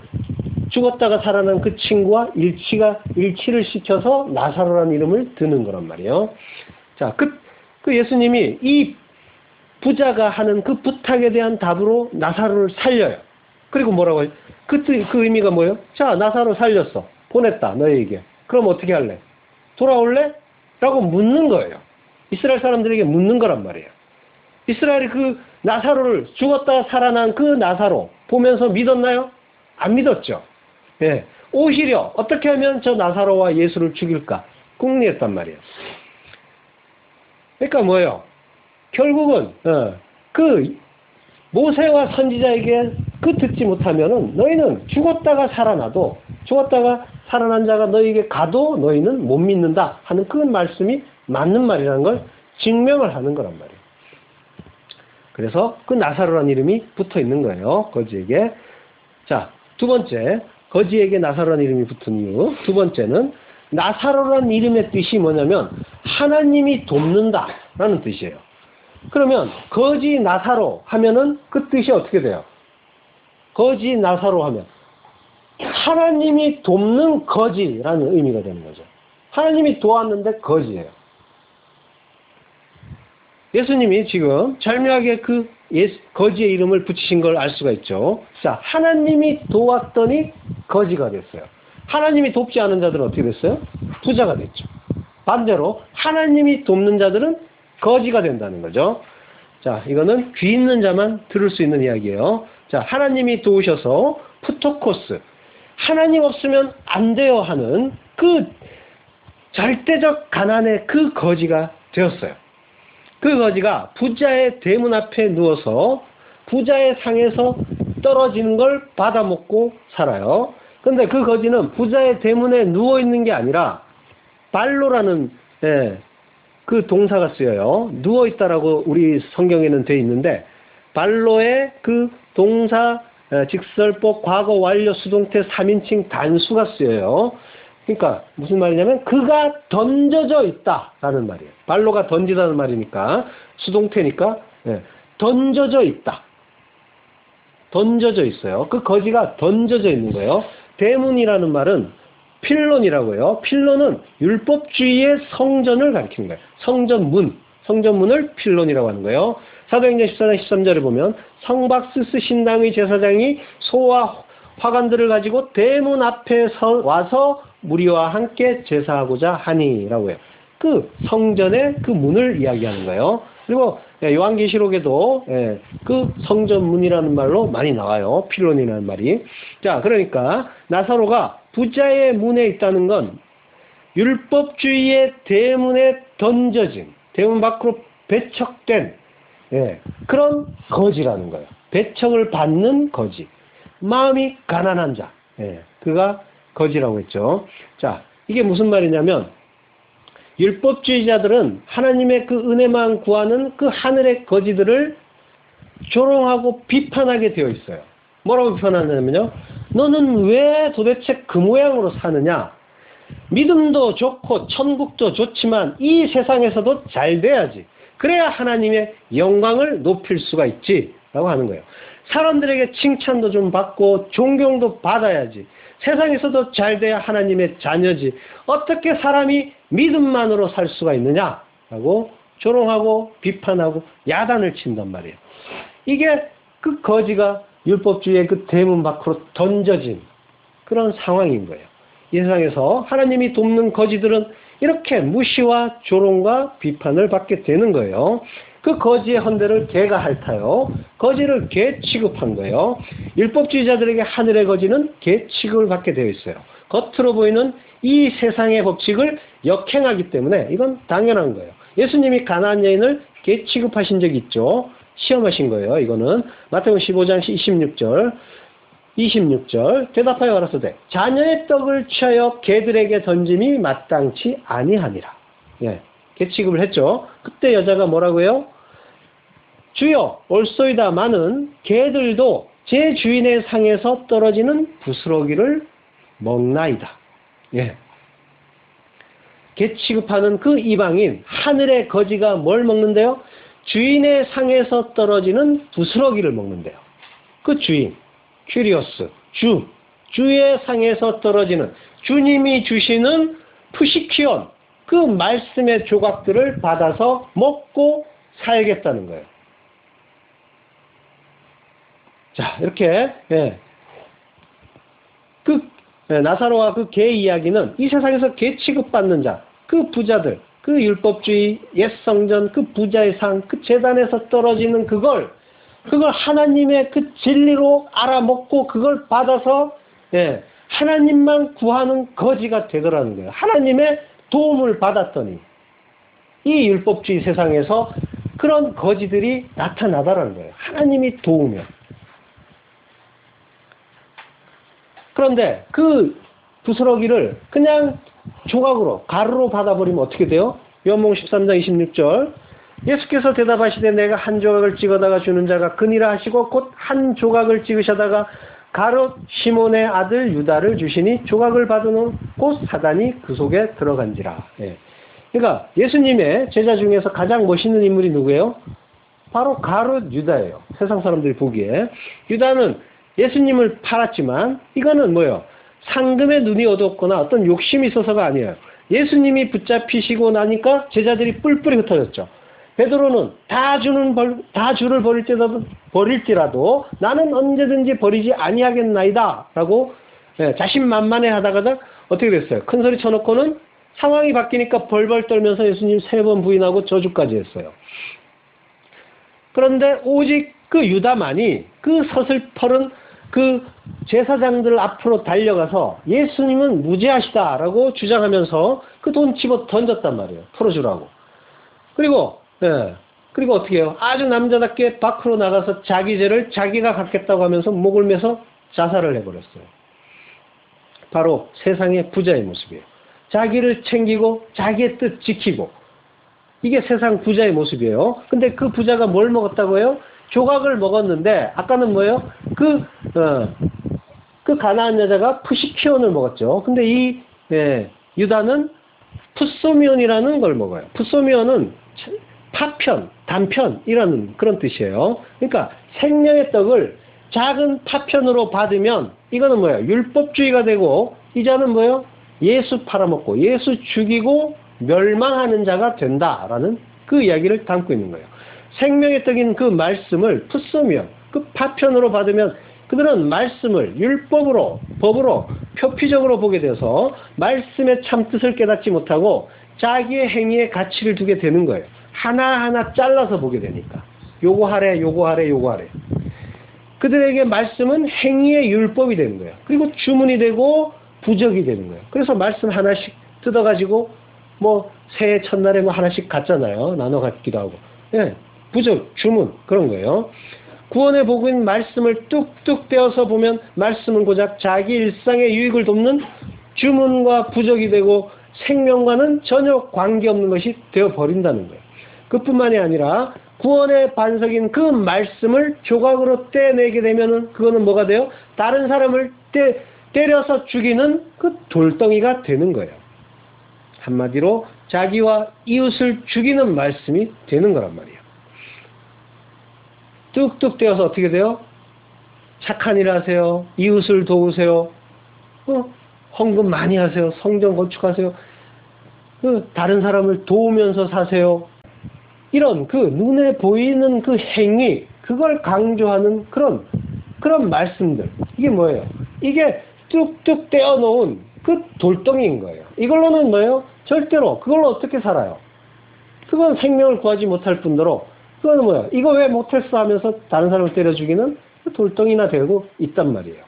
죽었다가 살아난 그 친구와 일치를 시켜서 나사로란 이름을 드는 거란 말이에요. 자, 그 예수님이 이 부자가 하는 그 부탁에 대한 답으로 나사로를 살려요. 그리고 뭐라고 해요? 그 의미가 뭐예요? 자, 나사로 살렸어. 보냈다, 너희에게. 그럼 어떻게 할래? 돌아올래? 라고 묻는 거예요. 이스라엘 사람들에게 묻는 거란 말이에요. 이스라엘이 그 나사로를 죽었다가 살아난 그 나사로 보면서 믿었나요? 안 믿었죠. 예. 오히려 어떻게 하면 저 나사로와 예수를 죽일까? 궁리했단 말이에요. 그러니까 뭐예요? 결국은 그 모세와 선지자에게 그 듣지 못하면은 너희는 죽었다가 살아난 자가 너희에게 가도 너희는 못 믿는다 하는 그 말씀이 맞는 말이라는 걸 증명을 하는 거란 말이에요. 그래서 그 나사로라는 이름이 붙어 있는 거예요. 거지에게. 자, 두 번째, 거지에게 나사로라는 이름이 붙은 이유. 두 번째는 나사로라는 이름의 뜻이 뭐냐면 하나님이 돕는다라는 뜻이에요. 그러면 거지 나사로 하면은 그 뜻이 어떻게 돼요? 거지 나사로 하면 하나님이 돕는 거지라는 의미가 되는 거죠. 하나님이 도왔는데 거지예요. 예수님이 지금 절묘하게 그 거지의 이름을 붙이신 걸 알 수가 있죠. 자, 하나님이 도왔더니 거지가 됐어요. 하나님이 돕지 않은 자들은 어떻게 됐어요? 부자가 됐죠. 반대로 하나님이 돕는 자들은 거지가 된다는 거죠. 자, 이거는 귀 있는 자만 들을 수 있는 이야기예요. 자, 하나님이 도우셔서 푸토코스, 하나님 없으면 안 돼요 하는 그 절대적 가난의 그 거지가 되었어요. 그 거지가 부자의 대문 앞에 누워서 부자의 상에서 떨어지는 걸 받아먹고 살아요. 근데 그 거지는 부자의 대문에 누워있는 게 아니라 발로라는 그 동사가 쓰여요. 누워있다라고 우리 성경에는 되어 있는데 발로의 그 동사 직설법 과거 완료 수동태 3인칭 단수가 쓰여요. 그러니까 무슨 말이냐면 그가 던져져 있다라는 말이에요. 발로가 던지다는 말이니까 수동태니까 던져져 있다. 던져져 있어요. 그 거지가 던져져 있는 거예요. 대문이라는 말은 필론이라고요. 필론은 율법주의의 성전을 가리키는 거예요. 성전문을 필론이라고 하는 거예요. 사도행전 14장 13절에 보면 성박스스 신당의 제사장이 소와 화관들을 가지고 대문 앞에 와서 무리와 함께 제사하고자 하니라고 해요. 그 성전의 그 문을 이야기하는 거예요. 그리고 요한계시록에도 그 성전문이라는 말로 많이 나와요. 필론이라는 말이. 자, 그러니까 나사로가 부자의 문에 있다는 건 율법주의의 대문에 던져진, 대문 밖으로 배척된 그런 거지라는 거예요. 배척을 받는 거지. 마음이 가난한 자. 그가 거지라고 했죠. 자, 이게 무슨 말이냐면 율법주의자들은 하나님의 그 은혜만 구하는 그 하늘의 거지들을 조롱하고 비판하게 되어 있어요. 뭐라고 비판하냐면요. 너는 왜 도대체 그 모양으로 사느냐? 믿음도 좋고 천국도 좋지만 이 세상에서도 잘 돼야지. 그래야 하나님의 영광을 높일 수가 있지. 라고 하는 거예요. 사람들에게 칭찬도 좀 받고 존경도 받아야지. 세상에서도 잘 돼야 하나님의 자녀지. 어떻게 사람이 믿음만으로 살 수가 있느냐라고 조롱하고 비판하고 야단을 친단 말이에요. 이게 그 거지가 율법주의의 그 대문 밖으로 던져진 그런 상황인 거예요. 이 세상에서 하나님이 돕는 거지들은 이렇게 무시와 조롱과 비판을 받게 되는 거예요. 그 거지의 헌대를 개가 핥아요. 거지를 개 취급한 거예요. 율법주의자들에게 하늘의 거지는 개 취급을 받게 되어 있어요. 겉으로 보이는 이 세상의 법칙을 역행하기 때문에 이건 당연한 거예요. 예수님이 가나안 여인을 개 취급하신 적이 있죠. 시험하신 거예요. 이거는 마태복음 15장 26절 대답하여 가라사대 자녀의 떡을 취하여 개들에게 던짐이 마땅치 아니하니라. 예, 개 취급을 했죠. 그때 여자가 뭐라고요? 주여 옳소이다마는 개들도 제 주인의 상에서 떨어지는 부스러기를 먹나이다. 예. 개 취급하는 그 이방인 하늘의 거지가 뭘 먹는데요? 주인의 상에서 떨어지는 부스러기를 먹는데요. 그 주인, 큐리오스, 주의 상에서 떨어지는 주님이 주시는 푸시키온, 그 말씀의 조각들을 받아서 먹고 살겠다는 거예요. 자, 이렇게 나사로와 그 개 이야기는 이 세상에서 개 취급받는 자, 그 부자들, 그 율법주의, 옛성전, 그 부자의 상, 그 재단에서 떨어지는 그걸 하나님의 그 진리로 알아먹고 그걸 받아서 하나님만 구하는 거지가 되더라는 거예요. 하나님의 도움을 받았더니 이 율법주의 세상에서 그런 거지들이 나타나더라는 거예요. 하나님이 도우면. 그런데 그 부스러기를 그냥 조각으로 가루로 받아버리면 어떻게 돼요? 요한복음 13장 26절 예수께서 대답하시되 내가 한 조각을 찍어다가 주는 자가 그니라 하시고 곧 한 조각을 찍으셔다가 가롯 시몬의 아들 유다를 주시니 조각을 받은 후 곧 사단이 그 속에 들어간지라. 예. 그러니까 예수님의 제자 중에서 가장 멋있는 인물이 누구예요? 바로 가롯 유다예요. 세상 사람들이 보기에. 유다는 예수님을 팔았지만 이거는 뭐예요? 상금에 눈이 어두웠거나 어떤 욕심이 있어서가 아니에요. 예수님이 붙잡히시고 나니까 제자들이 뿔뿔이 흩어졌죠. 베드로는 다 주를 버릴지라도 나는 언제든지 버리지 아니하겠나이다 라고 자신만만해 하다가 어떻게 됐어요? 큰 소리 쳐놓고는 상황이 바뀌니까 벌벌 떨면서 예수님 3번 부인하고 저주까지 했어요. 그런데 오직 그 유다만이 그 서슬퍼른 그 제사장들 앞으로 달려가서 예수님은 무죄하시다라고 주장하면서 그 돈 집어 던졌단 말이에요. 풀어주라고. 그리고 어떻게 해요? 아주 남자답게 밖으로 나가서 자기 죄를 자기가 갖겠다고 하면서 목을 매서 자살을 해버렸어요. 바로 세상의 부자의 모습이에요. 자기를 챙기고 자기의 뜻 지키고 이게 세상 부자의 모습이에요. 근데 그 부자가 뭘 먹었다고 해요? 조각을 먹었는데 아까는 뭐예요? 그 가나안 여자가 푸시키온을 먹었죠. 근데 이 유다는 푸소미온이라는 걸 먹어요. 푸소미온은 파편, 단편이라는 그런 뜻이에요. 그러니까 생명의 떡을 작은 파편으로 받으면 이거는 뭐예요? 율법주의가 되고 이 자는 뭐예요? 예수 팔아먹고 예수 죽이고 멸망하는 자가 된다라는 그 이야기를 담고 있는 거예요. 생명의 떡인 그 말씀을 푸소미온, 그 파편으로 받으면 그들은 말씀을 율법으로, 법으로 표피적으로 보게 돼서 말씀의 참뜻을 깨닫지 못하고 자기의 행위에 가치를 두게 되는 거예요. 하나하나 잘라서 보게 되니까. 요거 하래. 그들에게 말씀은 행위의 율법이 되는 거예요. 그리고 주문이 되고 부적이 되는 거예요. 그래서 말씀 하나씩 뜯어가지고 새해 첫날에 하나씩 갖잖아요. 나눠 갖기도 하고. 부적, 주문 그런 거예요. 구원의 복인 말씀을 뚝뚝 떼어서 보면 말씀은 고작 자기 일상의 유익을 돕는 주문과 부적이 되고 생명과는 전혀 관계없는 것이 되어버린다는 거예요. 그뿐만이 아니라 구원의 반석인 그 말씀을 조각으로 떼내게 되면은 그거는 뭐가 돼요? 다른 사람을 때려서 죽이는 그 돌덩이가 되는 거예요. 한마디로 자기와 이웃을 죽이는 말씀이 되는 거란 말이에요. 뚝뚝 떼어서 어떻게 돼요? 착한 일 하세요. 이웃을 도우세요. 헌금 많이 하세요. 성전 건축하세요. 다른 사람을 도우면서 사세요. 이런 그 눈에 보이는 그 행위, 그걸 강조하는 그런 말씀들. 이게 뭐예요? 이게 뚝뚝 떼어놓은 그 돌덩이인 거예요. 이걸로는 뭐예요? 절대로 그걸로 어떻게 살아요? 그건 생명을 구하지 못할 뿐더러 그건 뭐예요? 이거 왜 못했어 하면서 다른 사람을 때려 죽이는 그 돌덩이나 되고 있단 말이에요.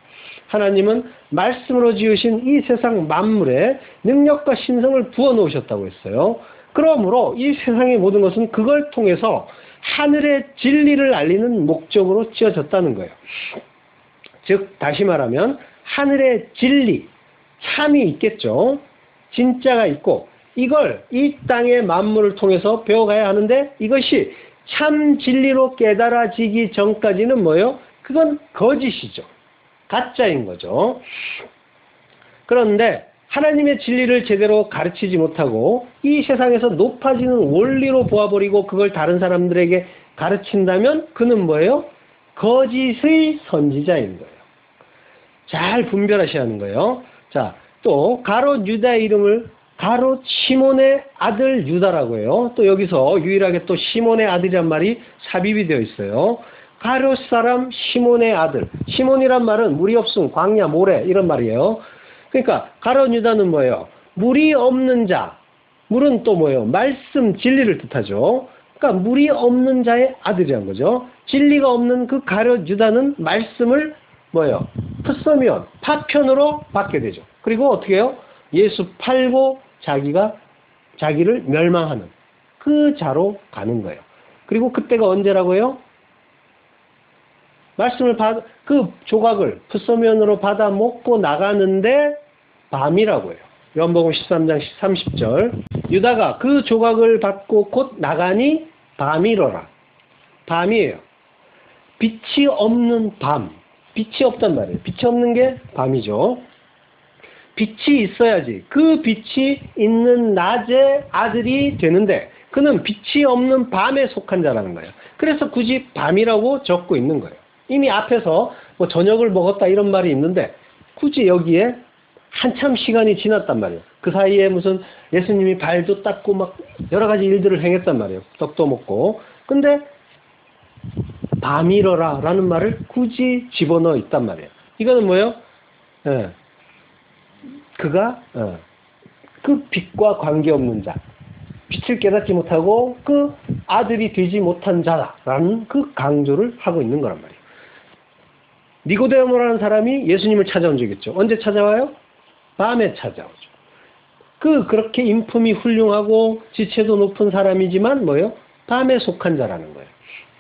하나님은 말씀으로 지으신 이 세상 만물에 능력과 신성을 부어 놓으셨다고 했어요. 그러므로 이 세상의 모든 것은 그걸 통해서 하늘의 진리를 알리는 목적으로 지어졌다는 거예요. 즉 다시 말하면 하늘의 진리, 참이 있겠죠. 진짜가 있고 이걸 이 땅의 만물을 통해서 배워가야 하는데 이것이 참 진리로 깨달아지기 전까지는 뭐예요? 그건 거짓이죠. 가짜인 거죠. 그런데 하나님의 진리를 제대로 가르치지 못하고 이 세상에서 높아지는 원리로 보아버리고 그걸 다른 사람들에게 가르친다면 그는 뭐예요? 거짓의 선지자인 거예요. 잘 분별하셔야 하는 거예요. 자, 또 가롯 유다의 이름을 가롯 시몬의 아들 유다라고 해요. 또 여기서 유일하게 또 시몬의 아들이란 말이 삽입이 되어 있어요. 가롯 사람 시몬의 아들. 시몬이란 말은 물이 없음, 광야, 모래 이런 말이에요. 그러니까 가롯 유다는 뭐예요? 물이 없는 자. 물은 또 뭐예요? 말씀, 진리를 뜻하죠. 그러니까 물이 없는 자의 아들이란 거죠. 진리가 없는 그 가롯 유다는 말씀을 뭐예요? 풋서미온, 파편으로 받게 되죠. 그리고 어떻게 해요? 예수 팔고 자기를 멸망하는 그 자로 가는 거예요. 그리고 그때가 언제라고요? 말씀을 그 조각을 풋서면으로 받아 먹고 나가는데 밤이라고 해요. 요한복음 13장 30절. 유다가 그 조각을 받고 곧 나가니 밤이로라. 밤이에요. 빛이 없는 밤. 빛이 없단 말이에요. 빛이 없는 게 밤이죠. 빛이 있어야지 그 빛이 있는 낮의 아들이 되는데 그는 빛이 없는 밤에 속한 자라는 거예요. 그래서 굳이 밤이라고 적고 있는 거예요. 이미 앞에서 뭐 저녁을 먹었다 이런 말이 있는데 굳이 여기에 한참 시간이 지났단 말이에요. 그 사이에 무슨 예수님이 발도 닦고 막 여러 가지 일들을 행했단 말이에요. 떡도 먹고. 근데 밤이러라 라는 말을 굳이 집어넣어 있단 말이에요. 이거는 뭐예요? 예. 그가 그 빛과 관계없는 자, 빛을 깨닫지 못하고 그 아들이 되지 못한 자라는 그 강조를 하고 있는 거란 말이에요. 니고데모라는 사람이 예수님을 찾아온 적이 있죠. 언제 찾아와요? 밤에 찾아오죠. 그렇게 인품이 훌륭하고 지체도 높은 사람이지만 뭐예요? 밤에 속한 자라는 거예요.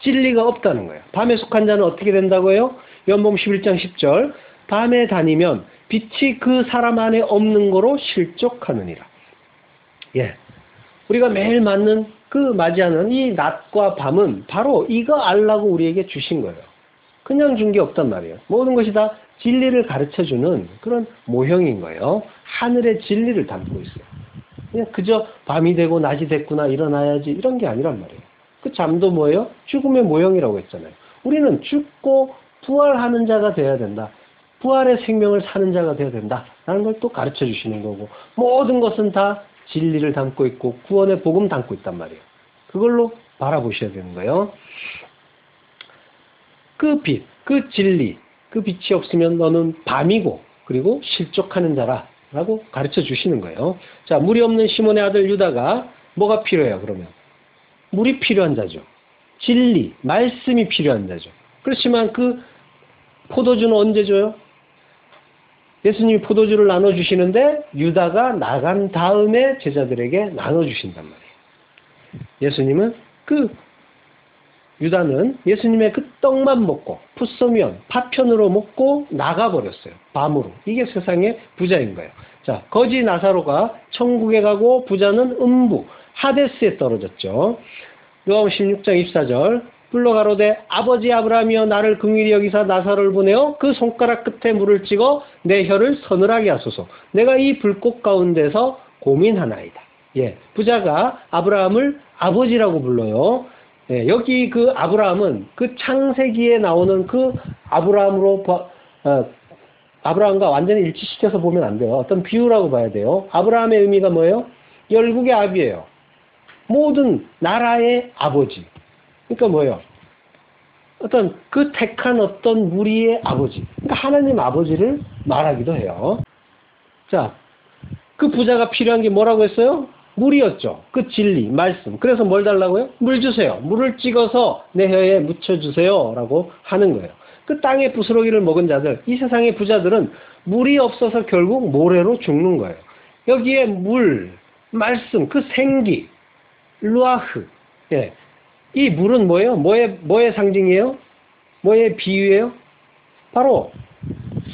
진리가 없다는 거예요. 밤에 속한 자는 어떻게 된다고요? 요한복음 11장 10절. 밤에 다니면 빛이 그 사람 안에 없는 거로 실족하느니라. 예. 우리가 매일 맞이하는 이 낮과 밤은 바로 이거 알라고 우리에게 주신 거예요. 그냥 준 게 없단 말이에요. 모든 것이 다 진리를 가르쳐주는 그런 모형인 거예요. 하늘의 진리를 담고 있어요. 그냥 그저 밤이 되고 낮이 됐구나 일어나야지 이런 게 아니란 말이에요. 그 잠도 뭐예요? 죽음의 모형이라고 했잖아요. 우리는 죽고 부활하는 자가 돼야 된다. 부활의 생명을 사는 자가 되어야 된다. 라는 걸 또 가르쳐 주시는 거고 모든 것은 다 진리를 담고 있고 구원의 복음 담고 있단 말이에요. 그걸로 바라보셔야 되는 거예요. 그 빛, 그 진리, 그 빛이 없으면 너는 밤이고 그리고 실족하는 자라 라고 가르쳐 주시는 거예요. 자, 물이 없는 시몬의 아들 유다가 뭐가 필요해요 그러면? 물이 필요한 자죠. 진리, 말씀이 필요한 자죠. 그렇지만 그 포도주는 언제 줘요? 예수님이 포도주를 나눠주시는데 유다가 나간 다음에 제자들에게 나눠주신단 말이에요. 예수님은 유다는 예수님의 그 떡만 먹고 풋소면, 파편으로 먹고 나가버렸어요. 밤으로. 이게 세상의 부자인 거예요. 자, 거지 나사로가 천국에 가고 부자는 음부, 하데스에 떨어졌죠. 요한복음 16장 24절 불러 가로되 아버지 아브라함이여 나를 긍휼히 여기사 나사로를 보내어 그 손가락 끝에 물을 찍어 내 혀를 서늘하게 하소서. 내가 이 불꽃 가운데서 고민하나이다. 예, 부자가 아브라함을 아버지라고 불러요. 예, 여기 그 아브라함은 그 창세기에 나오는 그 아브라함과 완전히 일치시켜서 보면 안 돼요. 어떤 비유라고 봐야 돼요. 아브라함의 의미가 뭐예요? 열국의 아비예요. 모든 나라의 아버지. 그러니까 뭐예요? 어떤 그 택한 어떤 무리의 아버지. 그러니까 하나님 아버지를 말하기도 해요. 자, 그 부자가 필요한 게 뭐라고 했어요? 물이었죠. 그 진리, 말씀. 그래서 뭘 달라고요? 물 주세요. 물을 찍어서 내 혀에 묻혀주세요. 라고 하는 거예요. 그 땅의 부스러기를 먹은 자들, 이 세상의 부자들은 물이 없어서 결국 모래로 죽는 거예요. 여기에 물, 말씀, 그 생기, 루아흐. 예. 이 물은 뭐예요? 뭐의 상징이에요? 뭐의 비유예요? 바로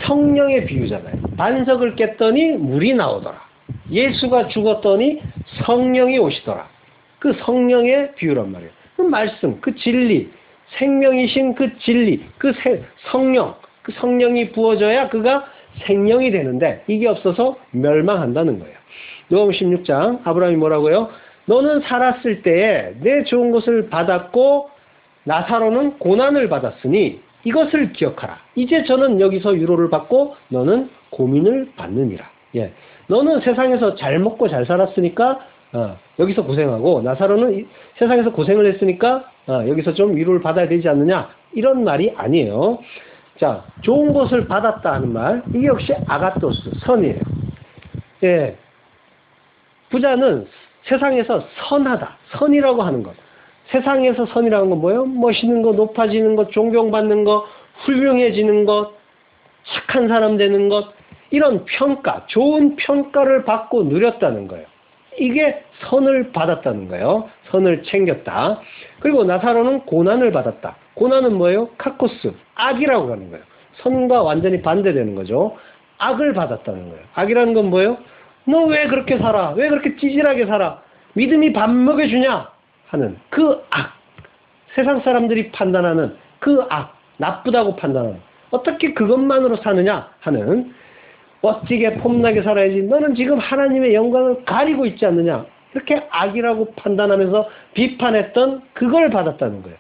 성령의 비유잖아요. 반석을 깼더니 물이 나오더라. 예수가 죽었더니 성령이 오시더라. 그 성령의 비유란 말이에요. 그 말씀, 그 진리, 생명이신 그 진리, 그 성령, 그 성령이 부어져야 그가 생명이 되는데 이게 없어서 멸망한다는 거예요. 누가복음 16장 아브라함이 뭐라고요? 너는 살았을 때에 내 좋은 것을 받았고 나사로는 고난을 받았으니 이것을 기억하라. 이제 저는 여기서 위로를 받고 너는 고민을 받느니라. 예. 너는 세상에서 잘 먹고 잘 살았으니까 여기서 고생하고 나사로는 세상에서 고생을 했으니까 여기서 좀 위로를 받아야 되지 않느냐. 이런 말이 아니에요. 자, 좋은 것을 받았다 하는 말, 이게 역시 아가토스, 선이에요. 예. 부자는 세상에서 선하다. 선이라고 하는 것. 세상에서 선이라는 건 뭐예요? 멋있는 거, 높아지는 것, 존경받는 것, 훌륭해지는 것, 착한 사람 되는 것, 이런 평가, 좋은 평가를 받고 누렸다는 거예요. 이게 선을 받았다는 거예요. 선을 챙겼다. 그리고 나사로는 고난을 받았다. 고난은 뭐예요? 카코스, 악이라고 하는 거예요. 선과 완전히 반대되는 거죠. 악을 받았다는 거예요. 악이라는 건 뭐예요? 너 왜 그렇게 살아? 왜 그렇게 찌질하게 살아? 믿음이 밥 먹여주냐? 하는 그 악. 세상 사람들이 판단하는 그 악. 나쁘다고 판단하는. 어떻게 그것만으로 사느냐? 하는. 멋지게 폼나게 살아야지. 너는 지금 하나님의 영광을 가리고 있지 않느냐? 이렇게 악이라고 판단하면서 비판했던 그걸 받았다는 거예요.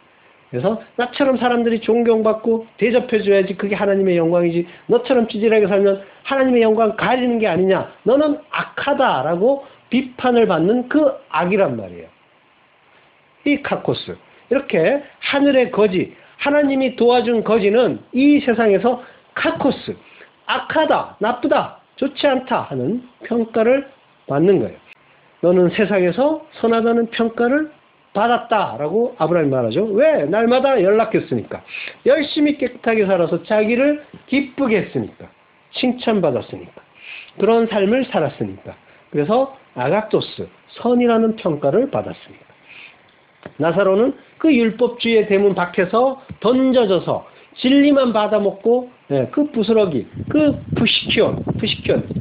그래서 나처럼 사람들이 존경받고 대접해줘야지 그게 하나님의 영광이지. 너처럼 찌질하게 살면 하나님의 영광 가리는 게 아니냐. 너는 악하다라고 비판을 받는 그 악이란 말이에요. 이 카코스. 이렇게 하늘의 거지, 하나님이 도와준 거지는 이 세상에서 카코스, 악하다, 나쁘다, 좋지 않다 하는 평가를 받는 거예요. 너는 세상에서 선하다는 평가를 받았다라고 아브라함이 말하죠. 왜? 날마다 연락했으니까. 열심히 깨끗하게 살아서 자기를 기쁘게 했으니까. 칭찬받았으니까. 그런 삶을 살았으니까. 그래서 아가토스, 선이라는 평가를 받았습니다. 나사로는 그 율법주의의 대문 밖에서 던져져서 진리만 받아먹고 그 부스러기, 그 푸시키온,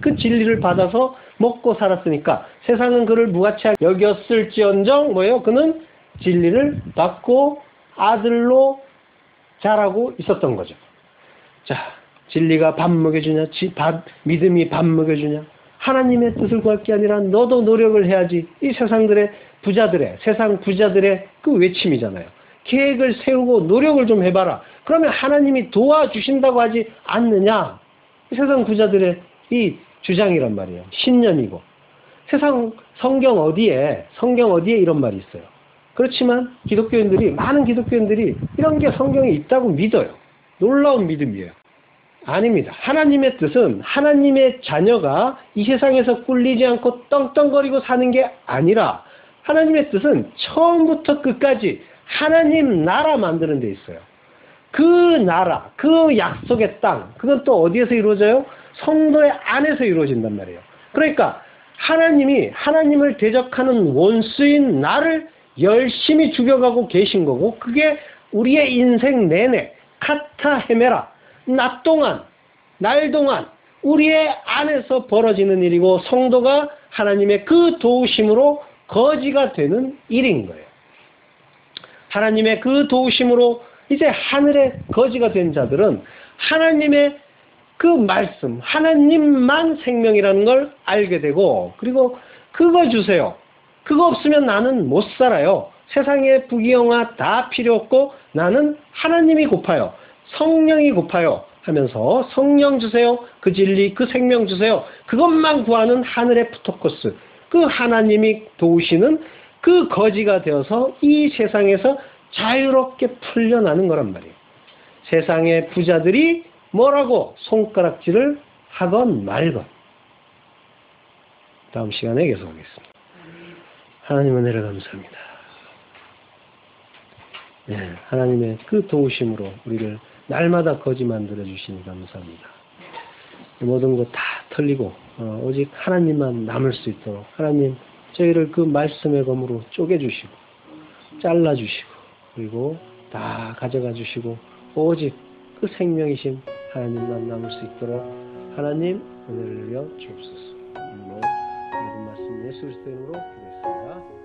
그 진리를 받아서 먹고 살았으니까 세상은 그를 무가치 여겼을지언정 뭐예요? 그는 진리를 받고 아들로 자라고 있었던 거죠. 자, 진리가 밥 먹여주냐? 믿음이 밥 먹여주냐? 하나님의 뜻을 구할 게 아니라 너도 노력을 해야지. 이 세상 부자들의 그 외침이잖아요. 계획을 세우고 노력을 좀 해봐라. 그러면 하나님이 도와주신다고 하지 않느냐? 세상 부자들의 이 주장이란 말이에요. 신념이고. 성경 어디에 이런 말이 있어요. 그렇지만 많은 기독교인들이 이런 게 성경에 있다고 믿어요. 놀라운 믿음이에요. 아닙니다. 하나님의 뜻은 하나님의 자녀가 이 세상에서 꿀리지 않고 떵떵거리고 사는 게 아니라 하나님의 뜻은 처음부터 끝까지 하나님 나라 만드는 데 있어요. 그 나라, 그 약속의 땅, 그건 또 어디에서 이루어져요? 성도의 안에서 이루어진단 말이에요. 그러니까 하나님을 대적하는 원수인 나를 열심히 죽여가고 계신 거고, 그게 우리의 인생 내내 카타 헤메라, 날 동안 우리의 안에서 벌어지는 일이고, 성도가 하나님의 그 도우심으로 거지가 되는 일인 거예요. 하나님의 그 도우심으로 이제 하늘의 거지가 된 자들은 하나님의 그 말씀, 하나님만 생명이라는 걸 알게 되고, 그리고 그거 주세요. 그거 없으면 나는 못 살아요. 세상의 부귀영화 다 필요 없고 나는 하나님이 고파요. 성령이 고파요. 하면서 성령 주세요. 그 진리, 그 생명 주세요. 그것만 구하는 하늘의 푸토코스. 그 하나님이 도우시는 그 거지가 되어서 이 세상에서 자유롭게 풀려나는 거란 말이에요. 세상의 부자들이 뭐라고 손가락질을 하건 말건. 다음 시간에 계속하겠습니다. 하나님 은혜를 감사합니다. 네, 하나님의 그 도우심으로 우리를 날마다 거지 만들어 주시니 감사합니다. 모든 것 다 털리고 오직 하나님만 남을 수 있도록 하나님 저희를 그 말씀의 검으로 쪼개주시고 잘라주시고 그리고 다 가져가 주시고 오직 그 생명이신 하나님만 남을 수 있도록 하나님 은혜를 내려 주옵소서. 오늘 모든 말씀 예수 그리스도 이름으로 기도했습니다.